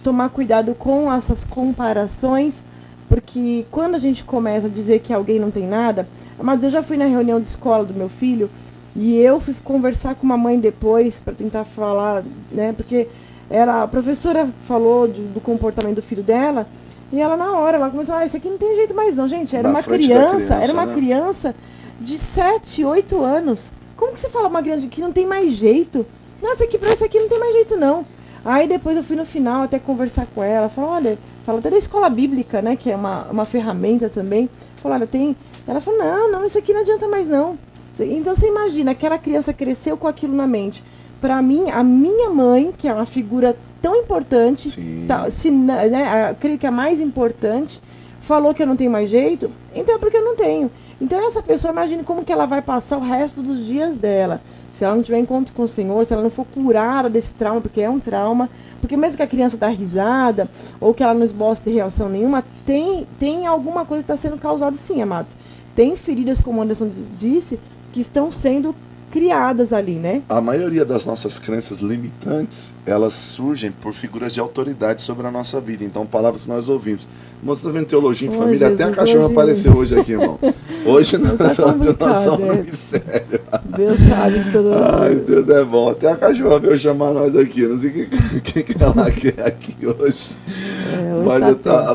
A: tomar cuidado com essas comparações, porque quando a gente começa a dizer que alguém não tem nada... Mas eu já fui na reunião de escola do meu filho, e eu fui conversar com uma mãe depois para tentar falar, né? Porque a professora falou do comportamento do filho dela, e ela na hora, ela começou, isso aqui não tem jeito mais não, gente. Era uma criança, criança de 7, 8 anos. Como que você fala uma criança que não tem mais jeito? Não, essa aqui não tem mais jeito não. Aí depois eu fui no final até conversar com ela, falou, olha, fala até da escola bíblica, né? Que é uma ferramenta também. Falou, olha, tem... Ela falou, não, isso aqui não adianta mais não. Então você imagina, aquela criança cresceu com aquilo na mente. Para mim, a minha mãe, que é uma figura tão importante, né, creio que a mais importante, falou que eu não tenho mais jeito, então é porque eu não tenho. Então essa pessoa, imagine como que ela vai passar o resto dos dias dela. Se ela não tiver encontro com o Senhor, se ela não for curada desse trauma, porque é um trauma, porque mesmo que a criança dá risada, ou que ela não esboce reação nenhuma, tem alguma coisa que está sendo causada sim, amados. Tem feridas, como o Anderson disse, que estão sendo criadas ali, né?
B: A maioria das nossas crenças limitantes, elas surgem por figuras de autoridade sobre a nossa vida. Então, palavras que nós ouvimos. Nós estamos vendo teologia em família,
A: Jesus,
B: até a cachorra apareceu hoje aqui, irmão. Hoje nós somos no mistério.
A: Deus sabe de todas as
B: Ai,
A: coisas.
B: Deus é bom. Até a cachorra veio chamar nós aqui. Não sei o que ela quer aqui hoje.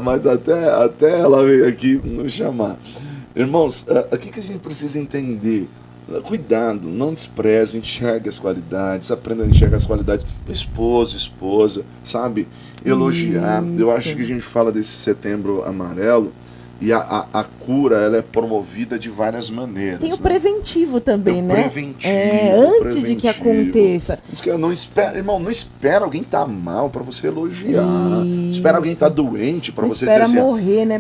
B: Mas até ela veio aqui nos chamar. Irmãos, o que a gente precisa entender? Cuidado, não despreze, enxergue as qualidades, aprenda a enxergar as qualidades. Esposa, sabe? Elogiar.
A: Isso.
B: Eu acho que a gente fala desse Setembro Amarelo e a cura, ela é promovida de várias maneiras.
A: Tem o preventivo também, né?
B: Preventivo,
A: antes de que aconteça.
B: Isso que eu não espero, irmão, não espera alguém estar mal para você elogiar. Não espera alguém estar doente para você dizer assim.
A: Morrer, né?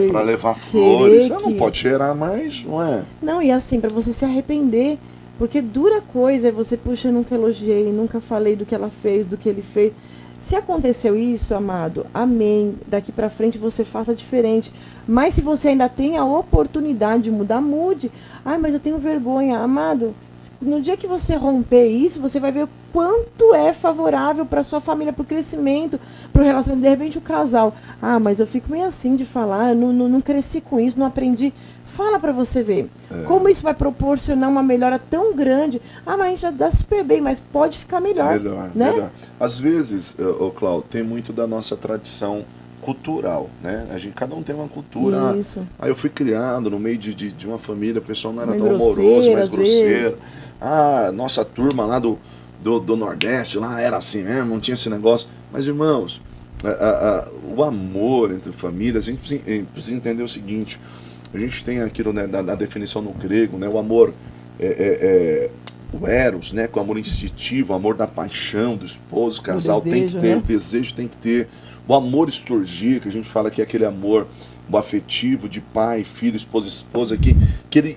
B: Para levar flores. Você não pode cheirar mais, não é?
A: Não, e assim, para você se arrepender. Porque dura coisa é você, puxa, eu nunca elogiei, nunca falei do que ela fez, do que ele fez. Se aconteceu isso, amado, amém. Daqui pra frente você faça diferente. Mas se você ainda tem a oportunidade de mudar, mude. Ai, mas eu tenho vergonha. Amado, no dia que você romper isso, você vai ver o quanto é favorável para sua família, para o crescimento, para o relacionamento. De repente o casal, mas eu fico meio assim de falar, eu não cresci com isso, não aprendi. Fala para você ver como isso vai proporcionar uma melhora tão grande. Mas a gente já dá super bem, mas pode ficar melhor. Melhor.
B: Às vezes, Cláudio, tem muito da nossa tradição cultural, né? Cada um tem uma cultura.
A: Isso.
B: Aí eu fui criado no meio de uma família, o pessoal não era tão amoroso, mais grosseiro. Nossa turma lá do Nordeste, lá era assim mesmo, não tinha esse negócio. Mas, irmãos, o amor entre famílias, a gente precisa entender o seguinte. A gente tem aquilo, né, da definição no grego, né, o amor o eros, né, com o amor instintivo, o amor da paixão do esposo, o casal tem que ter, né? O desejo tem que ter. O amor esturgia, que a gente fala que é aquele amor afetivo de pai, filho, esposa, que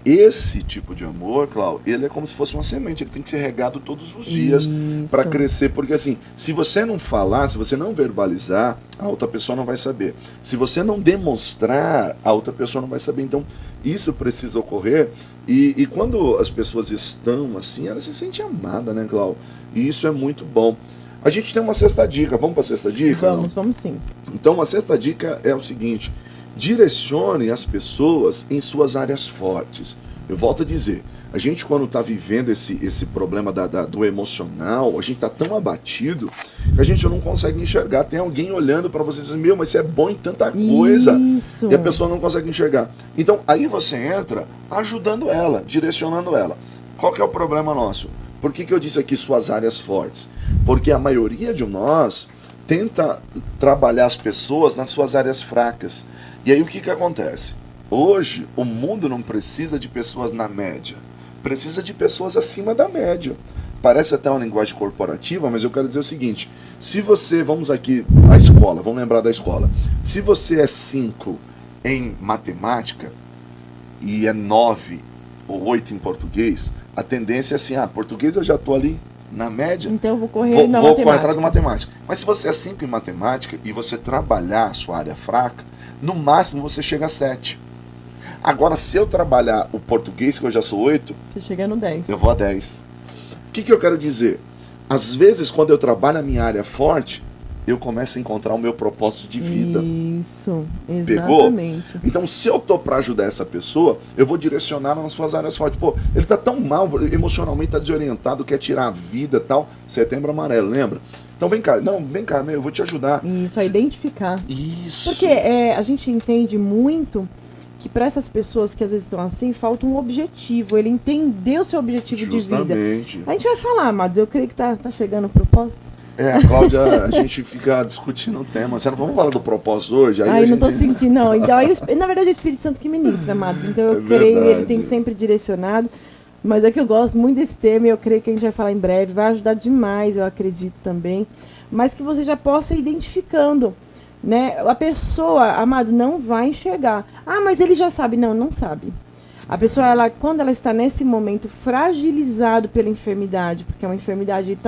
B: esse tipo de amor, Cláudio, ele é como se fosse uma semente, ele tem que ser regado todos os dias para crescer, porque assim, se você não falar, se você não verbalizar, a outra pessoa não vai saber. Se você não demonstrar, a outra pessoa não vai saber. Então, isso precisa ocorrer, e quando as pessoas estão assim, elas se sentem amadas, né, Cláudio? E isso é muito bom. A gente tem uma sexta dica, vamos para a sexta dica?
A: Vamos sim.
B: Então, a sexta dica é o seguinte: direcione as pessoas em suas áreas fortes. Eu volto a dizer, a gente quando está vivendo esse problema do emocional, a gente está tão abatido que a gente não consegue enxergar. Tem alguém olhando para você e diz, meu, mas você é bom em tanta coisa.
A: Isso.
B: E a pessoa não consegue enxergar. Então, aí você entra ajudando ela, direcionando ela. Qual que é o problema nosso? Por que eu disse aqui suas áreas fortes? Porque a maioria de nós tenta trabalhar as pessoas nas suas áreas fracas. E aí o que acontece? Hoje, o mundo não precisa de pessoas na média. Precisa de pessoas acima da média. Parece até uma linguagem corporativa, mas eu quero dizer o seguinte. Se você, vamos aqui, a escola, vamos lembrar da escola. Se você é 5 em matemática e é 9 ou 8 em português, a tendência é assim, português eu já estou ali na média.
A: Então eu vou correr na
B: vou
A: matemática.
B: correr atrás da matemática. Mas se você é 5 em matemática e você trabalhar a sua área fraca, no máximo você chega a 7. Agora, se eu trabalhar o português, que eu já sou 8,
A: você chega no 10.
B: Eu vou a 10. O que eu quero dizer? Às vezes, quando eu trabalho a minha área forte, eu começo a encontrar o meu propósito de vida.
A: Isso, exatamente.
B: Pegou? Então, se eu tô para ajudar essa pessoa, eu vou direcionar nas suas áreas fortes. Pô, ele tá tão mal, emocionalmente tá desorientado, quer tirar a vida e tal. Setembro Amarelo, lembra? Então vem cá, eu vou te ajudar.
A: Isso, a identificar.
B: Isso.
A: Porque a gente entende muito que para essas pessoas que às vezes estão assim, falta um objetivo. Ele entendeu o seu objetivo
B: Justamente.
A: de vida. A gente vai falar, Mads, eu creio que tá chegando o propósito.
B: A Cláudia, a gente fica discutindo o tema. Você não vamos falar do propósito hoje? Aí
A: não tô sentindo, não. Então, na verdade, é o Espírito Santo que ministra, Mads. Então eu creio, ele tem sempre direcionado. Mas é que eu gosto muito desse tema e eu creio que a gente vai falar em breve. Vai ajudar demais, eu acredito também. Mas que você já possa ir identificando. Né? A pessoa, amado, não vai enxergar. Mas ele já sabe. Não sabe. A pessoa, quando ela está nesse momento fragilizado pela enfermidade, porque é uma enfermidade,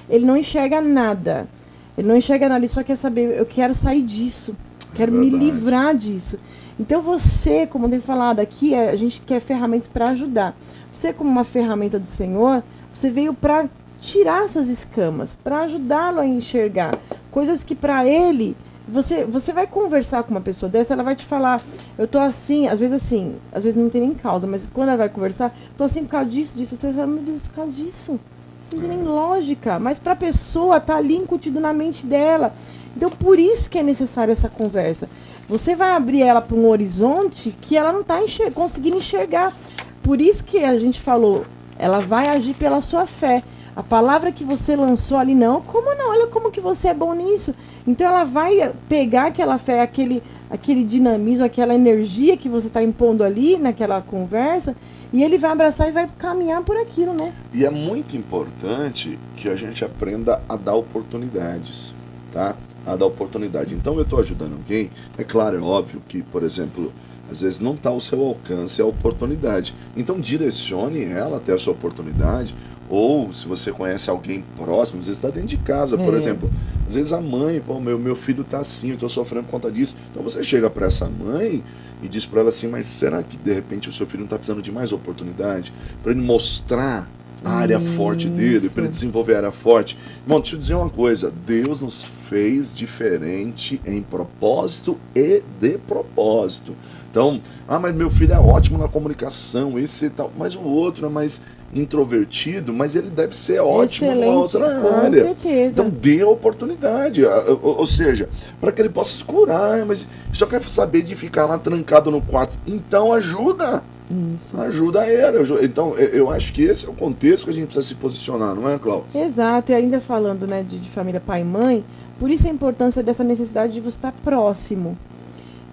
A: ele não enxerga nada. Ele não enxerga nada, ele só quer saber, eu quero sair disso, quero me livrar disso. Então você, como eu tenho falado aqui, a gente quer ferramentas para ajudar. Você, como uma ferramenta do Senhor, você veio para tirar essas escamas, para ajudá-lo a enxergar coisas que para ele... Você vai conversar com uma pessoa dessa, ela vai te falar, eu tô assim, às vezes não tem nem causa, mas quando ela vai conversar, tô assim por causa disso, você vai falar, meu Deus, por causa disso. Isso não tem nem lógica, mas pra pessoa tá ali incutido na mente dela. Então por isso que é necessário essa conversa. Você vai abrir ela para um horizonte que ela não tá conseguindo enxergar. Por isso que a gente falou, ela vai agir pela sua fé. A palavra que você lançou ali, como não? Olha como que você é bom nisso. Então ela vai pegar aquela fé, aquele dinamismo, aquela energia que você está impondo ali naquela conversa, e ele vai abraçar e vai caminhar por aquilo, né?
B: E é muito importante que a gente aprenda a dar oportunidades, tá? A dar oportunidade. Então eu estou ajudando alguém, é claro, é óbvio que, por exemplo, às vezes não está ao seu alcance a oportunidade. Então direcione ela até a sua oportunidade. Ou se você conhece alguém próximo, às vezes está dentro de casa, por exemplo. Às vezes a mãe, meu filho está assim, eu estou sofrendo por conta disso. Então você chega para essa mãe e diz para ela assim, mas será que de repente o seu filho não está precisando de mais oportunidade? Para ele mostrar a área forte dele, para ele desenvolver a área forte. Irmão, deixa eu dizer uma coisa, Deus nos fez diferente em propósito e de propósito. Então, mas meu filho é ótimo na comunicação, esse e tal, mas o outro é mais introvertido, mas ele deve ser ótimo em outra área.
A: Com certeza.
B: Então dê a oportunidade, ou seja, para que ele possa se curar, mas só quer saber de ficar lá trancado no quarto. Então ajuda.
A: Isso.
B: Ajuda ele. Então eu acho que esse é o contexto que a gente precisa se posicionar, não é, Cláudia?
A: Exato, e ainda falando, né, de família pai e mãe, por isso a importância dessa necessidade de você estar próximo.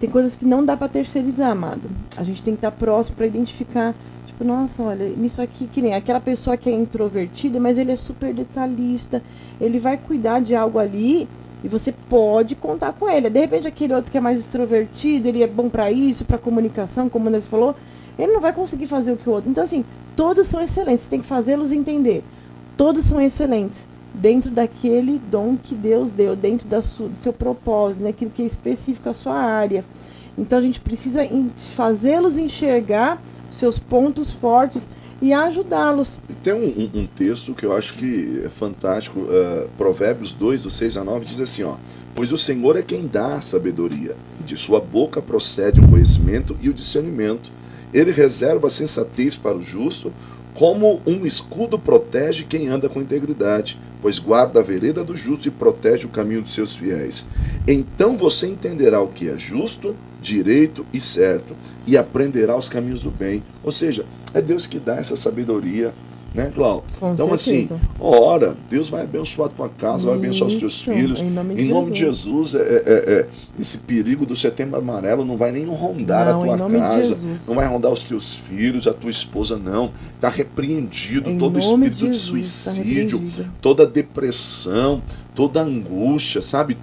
A: Tem coisas que não dá para terceirizar, amado. A gente tem que estar próximo para identificar. Nossa, olha, nisso aqui, que nem aquela pessoa que é introvertida, mas ele é super detalhista, ele vai cuidar de algo ali e você pode contar com ele. De repente, aquele outro que é mais extrovertido, ele é bom para isso, para comunicação, como o Anderson falou, ele não vai conseguir fazer o que o outro. Então, assim, todos são excelentes, você tem que fazê-los entender. Todos são excelentes dentro daquele dom que Deus deu, dentro do seu propósito, daquilo que é específico à sua área. Então, a gente precisa fazê-los enxergar seus pontos fortes e ajudá-los.
B: Tem um texto que eu acho que é fantástico, Provérbios 2, do 6 a 9, diz assim, pois o Senhor é quem dá a sabedoria, e de sua boca procede o conhecimento e o discernimento. Ele reserva a sensatez para o justo, como um escudo protege quem anda com integridade, pois guarda a vereda do justo e protege o caminho dos seus fiéis. Então você entenderá o que é justo, direito e certo, e aprenderá os caminhos do bem. Ou seja, é Deus que dá essa sabedoria, né, Cláudio? Então,
A: certeza.
B: assim, ora, Deus vai abençoar a tua casa, vai abençoar os teus filhos. Em nome de Jesus, esse perigo do Setembro Amarelo não vai nem rondar a tua casa, não vai rondar os teus filhos, a tua esposa, não. Está repreendido todo espírito de suicídio, toda depressão, toda angústia, sabe?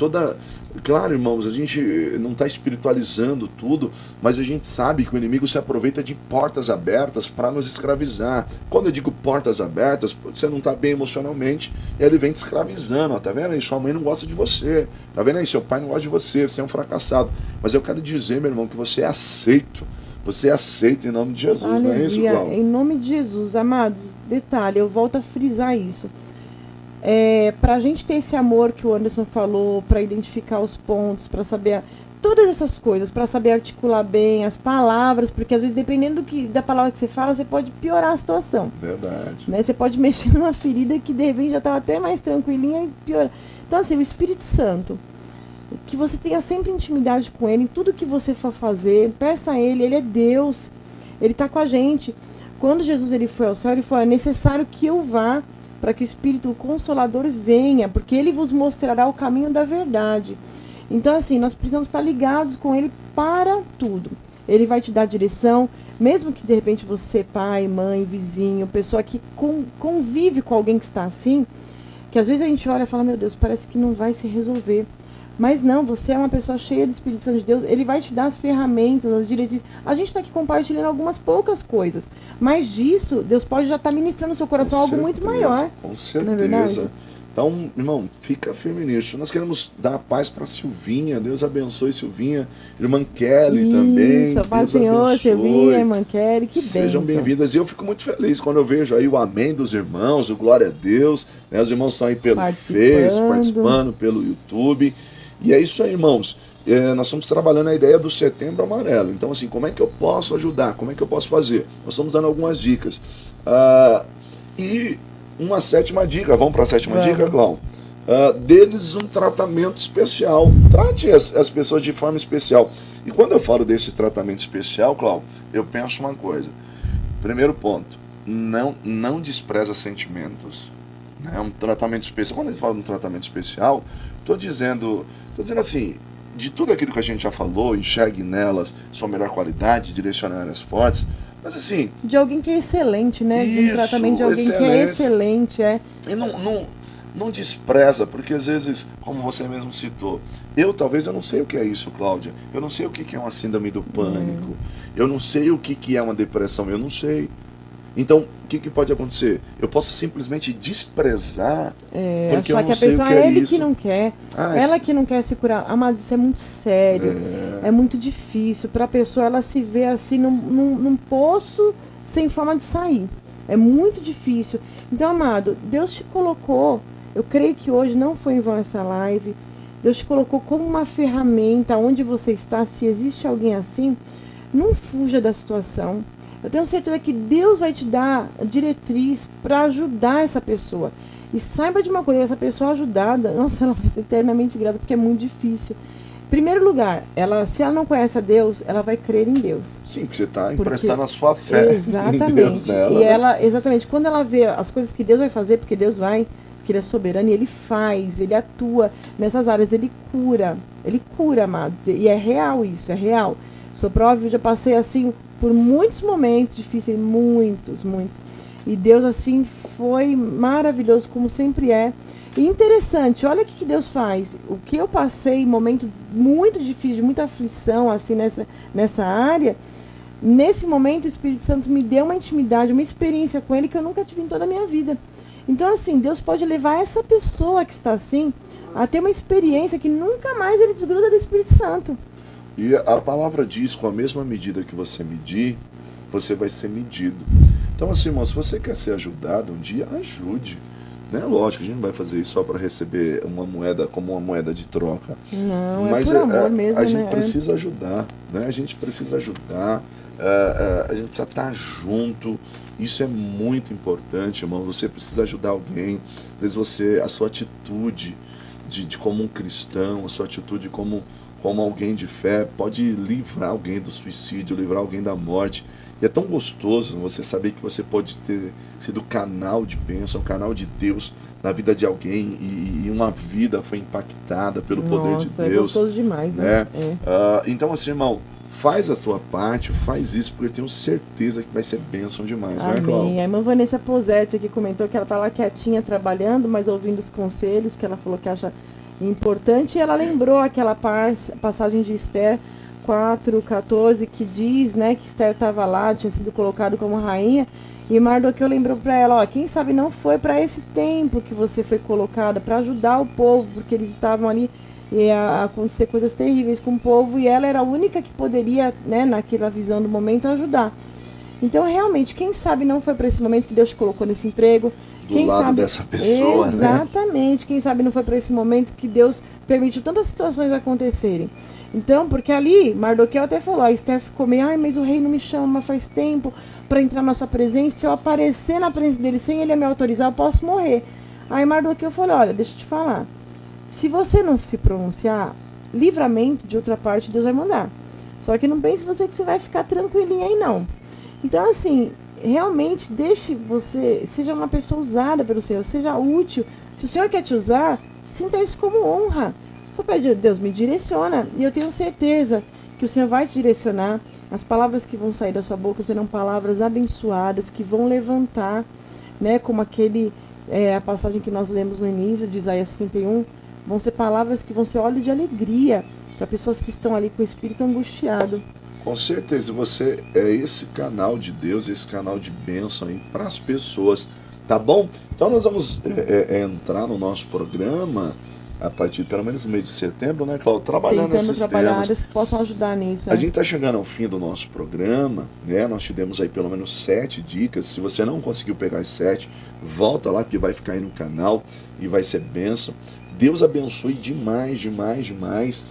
B: Claro, irmãos, a gente não está espiritualizando tudo, mas a gente sabe que o inimigo se aproveita de portas abertas para nos escravizar. Quando eu digo portas abertas, você não está bem emocionalmente, ele vem te escravizando, ó, tá vendo aí? Sua mãe não gosta de você, tá vendo aí? Seu pai não gosta de você, você é um fracassado. Mas eu quero dizer, meu irmão, que você é aceito. Você é aceito em nome de Jesus,
A: Aleluia.
B: Não é isso, Cláudio?
A: Em nome de Jesus, amados, detalhe, eu volto a frisar isso. Para a gente ter esse amor que o Anderson falou, para identificar os pontos, para saber todas essas coisas, para saber articular bem as palavras, porque às vezes dependendo da palavra que você fala, você pode piorar a situação.
B: Verdade.
A: Né? Você pode mexer numa ferida que de repente já estava até mais tranquilinha e piora. Então assim, o Espírito Santo, que você tenha sempre intimidade com Ele, em tudo que você for fazer, peça a Ele, Ele é Deus, Ele está com a gente. Quando Jesus ele foi ao céu, Ele falou, é necessário que eu vá, para que o Espírito Consolador venha, porque Ele vos mostrará o caminho da verdade. Então, assim, nós precisamos estar ligados com Ele para tudo. Ele vai te dar direção, mesmo que de repente você, pai, mãe, vizinho, pessoa que convive com alguém que está assim, que às vezes a gente olha e fala, meu Deus, parece que não vai se resolver. Mas não, você é uma pessoa cheia do Espírito Santo de Deus, Ele vai te dar as ferramentas, as diretrizes. A gente está aqui compartilhando algumas poucas coisas, mas disso, Deus pode já estar ministrando no seu coração algo muito maior.
B: Com certeza.
A: Não é verdade?
B: Então, irmão, fica firme nisso. Nós queremos dar a paz para Silvinha. Deus abençoe Silvinha. Irmã Kelly
A: Isso,
B: também.
A: Deus Senhor, Silvinha, irmã Kelly, que
B: Sejam
A: bênção.
B: bem-vindas. E eu fico muito feliz quando eu vejo aí o amém dos irmãos, o glória a Deus. Né? Os irmãos estão aí pelo Face, participando pelo YouTube. E é isso aí, irmãos. Nós estamos trabalhando a ideia do Setembro Amarelo. Então, assim, como é que eu posso ajudar? Como é que eu posso fazer? Nós estamos dando algumas dicas. E uma sétima dica. Vamos para a sétima dica, Cláudio? Deles um tratamento especial. Trate as pessoas de forma especial. E quando eu falo desse tratamento especial, Cláudio, eu penso uma coisa. Primeiro ponto, não despreza sentimentos. Né? Um tratamento especial. Quando a gente fala de um tratamento especial, estou dizendo assim, de tudo aquilo que a gente já falou, enxergue nelas sua melhor qualidade, direcione áreas fortes, mas assim...
A: De alguém que é excelente, né?
B: Isso,
A: de um tratamento de alguém que é excelente, E
B: não despreza, porque às vezes, como você mesmo citou, talvez eu não sei o que é isso, Cláudia. Eu não sei o que é uma síndrome do pânico. Eu não sei o que é uma depressão, eu não sei. Então, o que pode acontecer? Eu posso simplesmente desprezar porque eu não sei o que é
A: ele
B: isso.
A: que não quer, ela que não quer se curar. Mas isso é muito sério, é muito difícil para a pessoa ela se ver assim num poço sem forma de sair. É muito difícil. Então, amado, Deus te colocou, eu creio que hoje não foi em vão essa live, Deus te colocou como uma ferramenta onde você está, se existe alguém assim, não fuja da situação. Eu tenho certeza que Deus vai te dar a diretriz para ajudar essa pessoa. E saiba de uma coisa, essa pessoa ajudada, nossa, ela vai ser eternamente grata, porque é muito difícil. Em primeiro lugar, se ela não conhece a Deus, ela vai crer em Deus.
B: Sim, porque você está emprestando a sua fé
A: exatamente.
B: em Deus nela.
A: E ela, exatamente, quando ela vê as coisas que Deus vai fazer, porque Deus vai, porque Ele é soberano, e Ele faz, Ele atua nessas áreas, Ele cura, amados. E é real isso, é real. Sou prova, eu já passei assim por muitos momentos difíceis, muitos. E Deus assim foi maravilhoso, como sempre é. E interessante, olha o que Deus faz. O que eu passei, momento muito difícil, de muita aflição assim nessa área, nesse momento o Espírito Santo me deu uma intimidade, uma experiência com Ele que eu nunca tive em toda a minha vida. Então assim, Deus pode levar essa pessoa que está assim a ter uma experiência que nunca mais ele desgruda do Espírito Santo.
B: E a palavra diz, com a mesma medida que você medir, você vai ser medido. Então, assim, irmão, se você quer ser ajudado um dia, ajude. Né? Lógico, a gente não vai fazer isso só para receber uma moeda como uma moeda de troca.
A: Não,
B: mas
A: por amor mesmo,
B: a gente precisa ajudar. Né? A gente precisa ajudar. A gente precisa estar junto. Isso é muito importante, irmão. Você precisa ajudar alguém. Às vezes a sua atitude de como um cristão, a sua atitude como alguém de fé, pode livrar alguém do suicídio, livrar alguém da morte. E é tão gostoso você saber que você pode ter sido canal de bênção, canal de Deus na vida de alguém, e uma vida foi impactada pelo poder de Deus.
A: É gostoso demais, né?
B: Então, assim, irmão, faz a tua parte, faz isso, porque eu tenho certeza que vai ser bênção demais,
A: Amém.
B: Não é, Cláudia?
A: A irmã Vanessa Posetti aqui comentou que ela tá lá quietinha trabalhando, mas ouvindo os conselhos que ela falou que acha importante. E ela lembrou aquela passagem de Esther 4:14 que diz, né, que Esther estava lá, tinha sido colocado como rainha, e Mardoqueu lembrou para ela, quem sabe não foi para esse tempo que você foi colocada, para ajudar o povo, porque eles estavam ali e ia acontecer coisas terríveis com o povo, e ela era a única que poderia, né, naquela visão do momento, ajudar. Então, realmente, quem sabe não foi para esse momento que Deus te colocou nesse emprego.
B: Quem lado sabe dessa pessoa,
A: exatamente, né? Quem sabe não foi para esse momento que Deus permitiu tantas situações acontecerem. Então, porque ali, Mardoqueu até falou, a Esther ficou meio, mas o rei não me chama faz tempo para entrar na sua presença, se eu aparecer na presença dele sem ele me autorizar, eu posso morrer. Aí Mardoqueu falou, olha, deixa eu te falar, se você não se pronunciar, livramento de outra parte Deus vai mandar. Só que não pense você que você vai ficar tranquilinha aí não. Então, assim, realmente seja uma pessoa usada pelo Senhor, seja útil. Se o Senhor quer te usar, sinta isso como honra. Só pede a Deus, me direciona. E eu tenho certeza que o Senhor vai te direcionar. As palavras que vão sair da sua boca serão palavras abençoadas, que vão levantar, né, como a passagem que nós lemos no início de Isaías 61, vão ser palavras que vão ser óleo de alegria para pessoas que estão ali com o espírito angustiado.
B: Com certeza, você é esse canal de Deus, esse canal de bênção aí para as pessoas, tá bom? Então nós vamos entrar no nosso programa a partir pelo menos do mês de setembro, né, Cláudio? Trabalhando esses temas.
A: Que possam ajudar nisso.
B: A gente está chegando ao fim do nosso programa, né? Nós te demos aí pelo menos 7 dicas. Se você não conseguiu pegar as 7, volta lá que vai ficar aí no canal e vai ser bênção. Deus abençoe demais, demais, demais.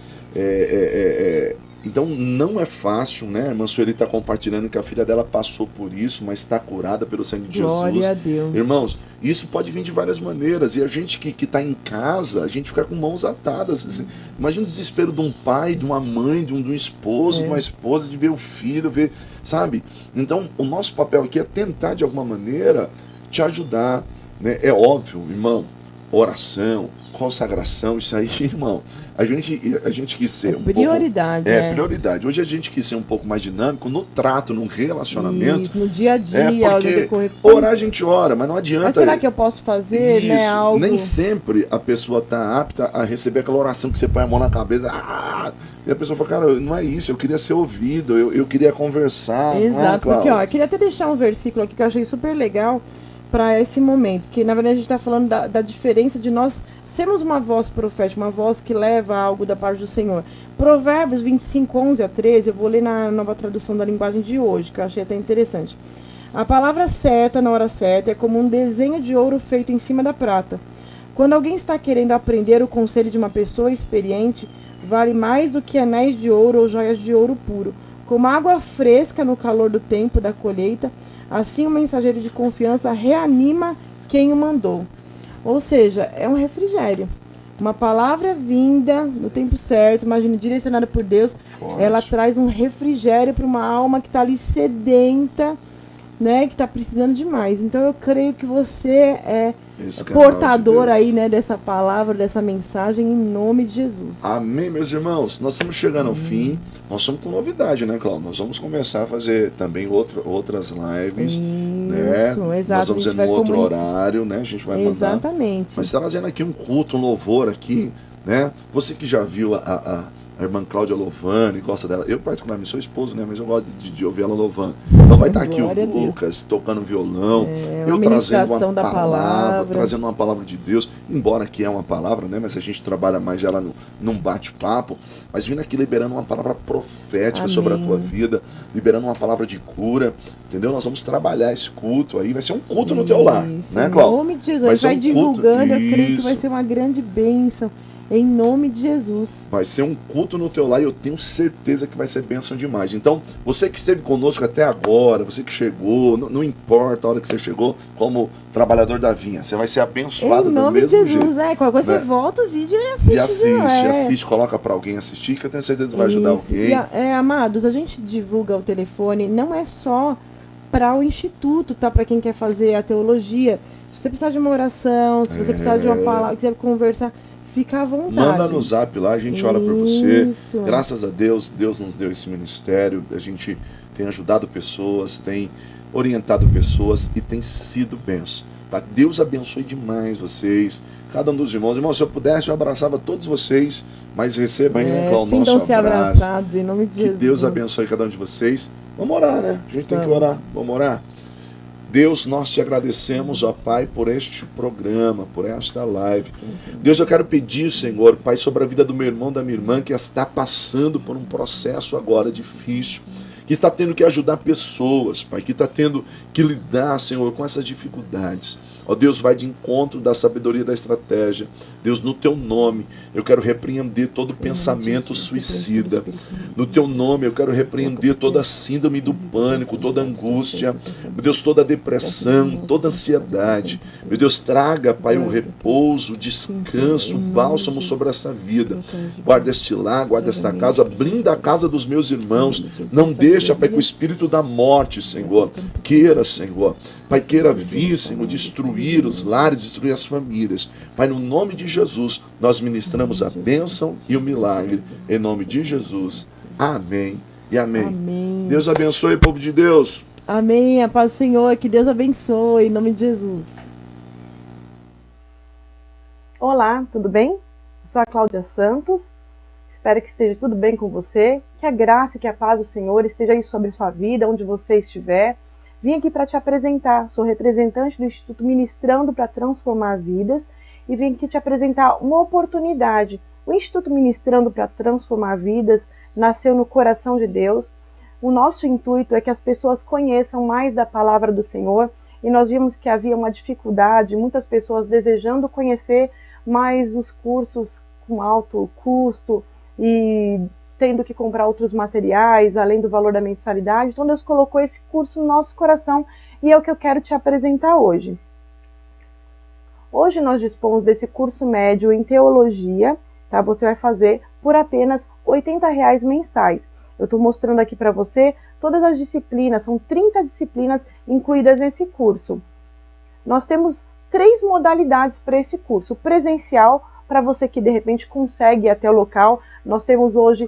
B: Então não é fácil, né? A irmã Sueli está compartilhando que a filha dela passou por isso, mas está curada pelo sangue de Jesus.
A: Glória a Deus.
B: Irmãos, isso pode vir de várias maneiras. E a gente que está em casa, a gente fica com mãos atadas. Assim, imagina o desespero de um pai, de uma mãe, de um esposo, de uma esposa, de ver o filho, sabe? Então o nosso papel aqui é tentar de alguma maneira te ajudar, né? É óbvio, irmão, oração, consagração, isso aí, irmão, a gente quis ser
A: prioridade,
B: pouco, prioridade. Hoje a gente quis ser um pouco mais dinâmico no trato, no relacionamento.
A: Isso, no dia a dia,
B: porque orar a gente ora, mas não adianta.
A: Mas será que eu posso fazer,
B: isso,
A: né, algo?
B: Nem sempre a pessoa está apta a receber aquela oração que você põe a mão na cabeça, e a pessoa fala, cara, não é isso, eu queria ser ouvido, eu queria conversar.
A: Exato, porque eu queria até deixar um versículo aqui que eu achei super legal para esse momento, que na verdade a gente está falando da diferença de nós sermos uma voz profética, uma voz que leva algo da parte do Senhor. Provérbios 25, 11-13, eu vou ler na nova tradução da linguagem de hoje, que eu achei até interessante. A palavra certa na hora certa é como um desenho de ouro feito em cima da prata. Quando alguém está querendo aprender o conselho de uma pessoa experiente, vale mais do que anéis de ouro ou joias de ouro puro. Como água fresca no calor do tempo da colheita, assim o mensageiro de confiança reanima quem o mandou. Ou seja, é um refrigério. Uma palavra vinda no tempo certo, imagina, direcionada por Deus, ela traz um refrigério para uma alma que está ali sedenta, né, que está precisando demais. Então eu creio que você é portador aí, né, dessa palavra, dessa mensagem, em nome de Jesus.
B: Amém, meus irmãos. Nós estamos chegando ao fim. Nós estamos com novidade, né, Cláudio? Nós vamos começar a fazer também outras lives.
A: Isso,
B: né?
A: exato.
B: Nós vamos fazer num outro horário, né? A gente vai mandar.
A: Exatamente.
B: Mas está trazendo aqui um culto, um louvor aqui, né? Você que já viu a irmã Cláudia louvando e gosta dela. Eu, particularmente, sou esposo, né? Mas eu gosto de ouvir ela louvando. Então vai estar aqui o Lucas tocando violão, eu trazendo uma palavra, trazendo uma palavra de Deus, embora aqui é uma palavra, né? Mas a gente trabalha mais ela num bate-papo, mas vindo aqui liberando uma palavra profética sobre a tua vida, liberando uma palavra de cura, entendeu? Nós vamos trabalhar esse culto aí, vai ser um culto no teu lar, né, Cláudio?
A: Em nome de Jesus, vai divulgando, eu creio que vai ser uma grande bênção. Em nome de Jesus.
B: Vai ser um culto no teu lar e eu tenho certeza que vai ser bênção demais. Então, você que esteve conosco até agora, você que chegou, não importa a hora que você chegou, como trabalhador da vinha, você vai ser abençoado do mesmo jeito. Em nome de Jesus,
A: qualquer coisa, né? Você volta o vídeo e assiste.
B: E assiste, coloca para alguém assistir, que eu tenho certeza que vai ajudar alguém.
A: Amados, a gente divulga o telefone, não é só para o Instituto, tá? Para quem quer fazer a teologia. Se você precisar de uma oração, se você precisar de uma palavra, quiser conversar, fica à vontade.
B: Manda no zap lá, a gente ora por você. Graças a Deus, Deus nos deu esse ministério. A gente tem ajudado pessoas, tem orientado pessoas e tem sido benção. Tá? Deus abençoe demais vocês, cada um dos irmãos. Irmãos, se eu pudesse, eu abraçava todos vocês, mas receba aí o nosso abraço.
A: Abraçados, em nome de Jesus.
B: Que Deus abençoe cada um de vocês. Vamos orar, né? A gente tem que orar. Vamos orar. Deus, nós te agradecemos, ó Pai, por este programa, por esta live. Deus, eu quero pedir, Senhor, Pai, sobre a vida do meu irmão, da minha irmã, que está passando por um processo agora difícil, que está tendo que ajudar pessoas, Pai, que está tendo que lidar, Senhor, com essas dificuldades. Ó Deus, vai de encontro da sabedoria e da estratégia. Deus, no teu nome, eu quero repreender todo pensamento suicida. No teu nome, eu quero repreender toda a síndrome do pânico, toda angústia. Meu Deus, toda a depressão, toda a ansiedade. Meu Deus, traga, Pai, o repouso, o descanso, o bálsamo sobre essa vida. Guarda este lar, guarda esta casa, blinda a casa dos meus irmãos. Não deixa, Pai, que o espírito da morte, Senhor, queira, Senhor, Pai, queira vir, Senhor, destruir os lares, destruir as famílias. Pai, no nome de Jesus, nós ministramos a bênção e o milagre. Em nome de Jesus. Amém e amém.
A: Amém.
B: Deus abençoe, povo de Deus.
A: Amém. A paz do Senhor, que Deus abençoe, em nome de Jesus.
C: Olá, tudo bem? Eu sou a Cláudia Santos. Espero que esteja tudo bem com você. Que a graça e que a paz do Senhor esteja aí sobre a sua vida, onde você estiver. Vim aqui para te apresentar, sou representante do Instituto Ministrando para Transformar Vidas e vim aqui te apresentar uma oportunidade. O Instituto Ministrando para Transformar Vidas nasceu no coração de Deus. O nosso intuito é que as pessoas conheçam mais da palavra do Senhor e nós vimos que havia uma dificuldade, muitas pessoas desejando conhecer mais os cursos com alto custo e tendo que comprar outros materiais, além do valor da mensalidade. Então Deus colocou esse curso no nosso coração e é o que eu quero te apresentar hoje. Hoje nós dispomos desse curso médio em teologia, tá? Você vai fazer por apenas R$ 80 mensais. Eu estou mostrando aqui para você todas as disciplinas, são 30 disciplinas incluídas nesse curso. Nós temos 3 modalidades para esse curso. Presencial, para você que de repente consegue ir até o local. Nós temos hoje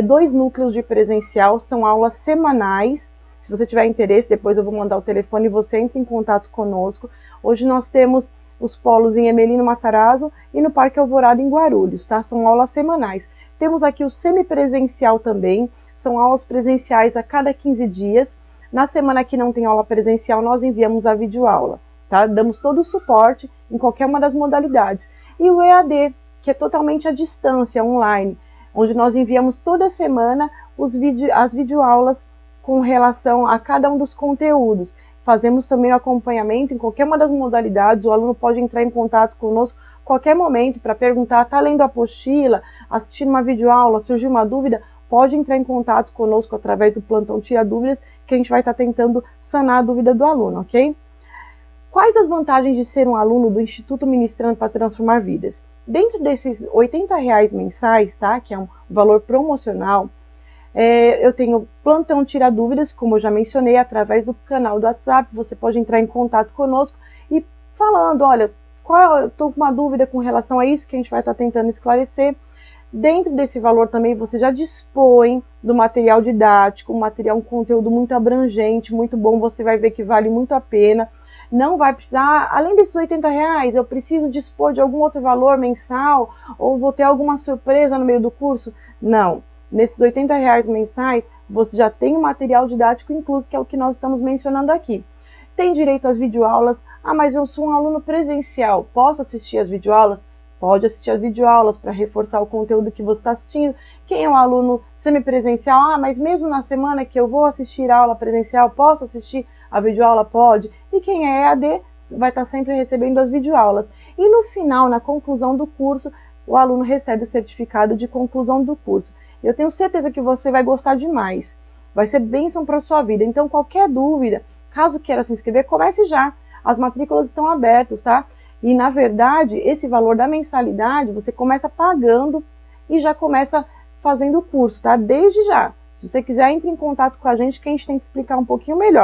C: 2 núcleos de presencial, são aulas semanais. Se você tiver interesse, depois eu vou mandar o telefone e você entra em contato conosco. Hoje nós temos os polos em Emelino Matarazzo e no Parque Alvorada em Guarulhos, tá? São aulas semanais. Temos aqui o semipresencial também, são aulas presenciais a cada 15 dias. Na semana que não tem aula presencial, nós enviamos a videoaula, tá? Damos todo o suporte em qualquer uma das modalidades. E o EAD, que é totalmente à distância, online, onde nós enviamos toda semana as videoaulas com relação a cada um dos conteúdos. Fazemos também o acompanhamento em qualquer uma das modalidades, o aluno pode entrar em contato conosco a qualquer momento para perguntar, está lendo a apostila, assistindo uma videoaula, surgiu uma dúvida, pode entrar em contato conosco através do plantão Tira Dúvidas, que a gente vai estar tentando sanar a dúvida do aluno, ok? Quais as vantagens de ser um aluno do Instituto Ministrando para Transformar Vidas? Dentro desses R$ 80 mensais, tá, que é um valor promocional, eu tenho plantão Tira Dúvidas, como eu já mencionei, através do canal do WhatsApp. Você pode entrar em contato conosco e falando, olha, estou com uma dúvida com relação a isso que a gente vai estar tentando esclarecer. Dentro desse valor também você já dispõe do material didático, um conteúdo muito abrangente, muito bom, você vai ver que vale muito a pena. Não vai precisar, além desses R$ 80, eu preciso dispor de algum outro valor mensal ou vou ter alguma surpresa no meio do curso? Não. Nesses R$ 80 mensais, você já tem o material didático incluso, que é o que nós estamos mencionando aqui. Tem direito às videoaulas. Ah, mas eu sou um aluno presencial, posso assistir às videoaulas? Pode assistir às videoaulas para reforçar o conteúdo que você está assistindo. Quem é um aluno semipresencial? Ah, mas mesmo na semana que eu vou assistir a aula presencial, posso assistir a videoaula? Pode. E quem é EAD vai estar sempre recebendo as videoaulas. E no final, na conclusão do curso, o aluno recebe o certificado de conclusão do curso. Eu tenho certeza que você vai gostar demais. Vai ser bênção para a sua vida. Então, qualquer dúvida, caso queira se inscrever, comece já. As matrículas estão abertas, tá? E, na verdade, esse valor da mensalidade, você começa pagando e já começa fazendo o curso, tá? Desde já. Se você quiser, entre em contato com a gente que a gente tem que explicar um pouquinho melhor.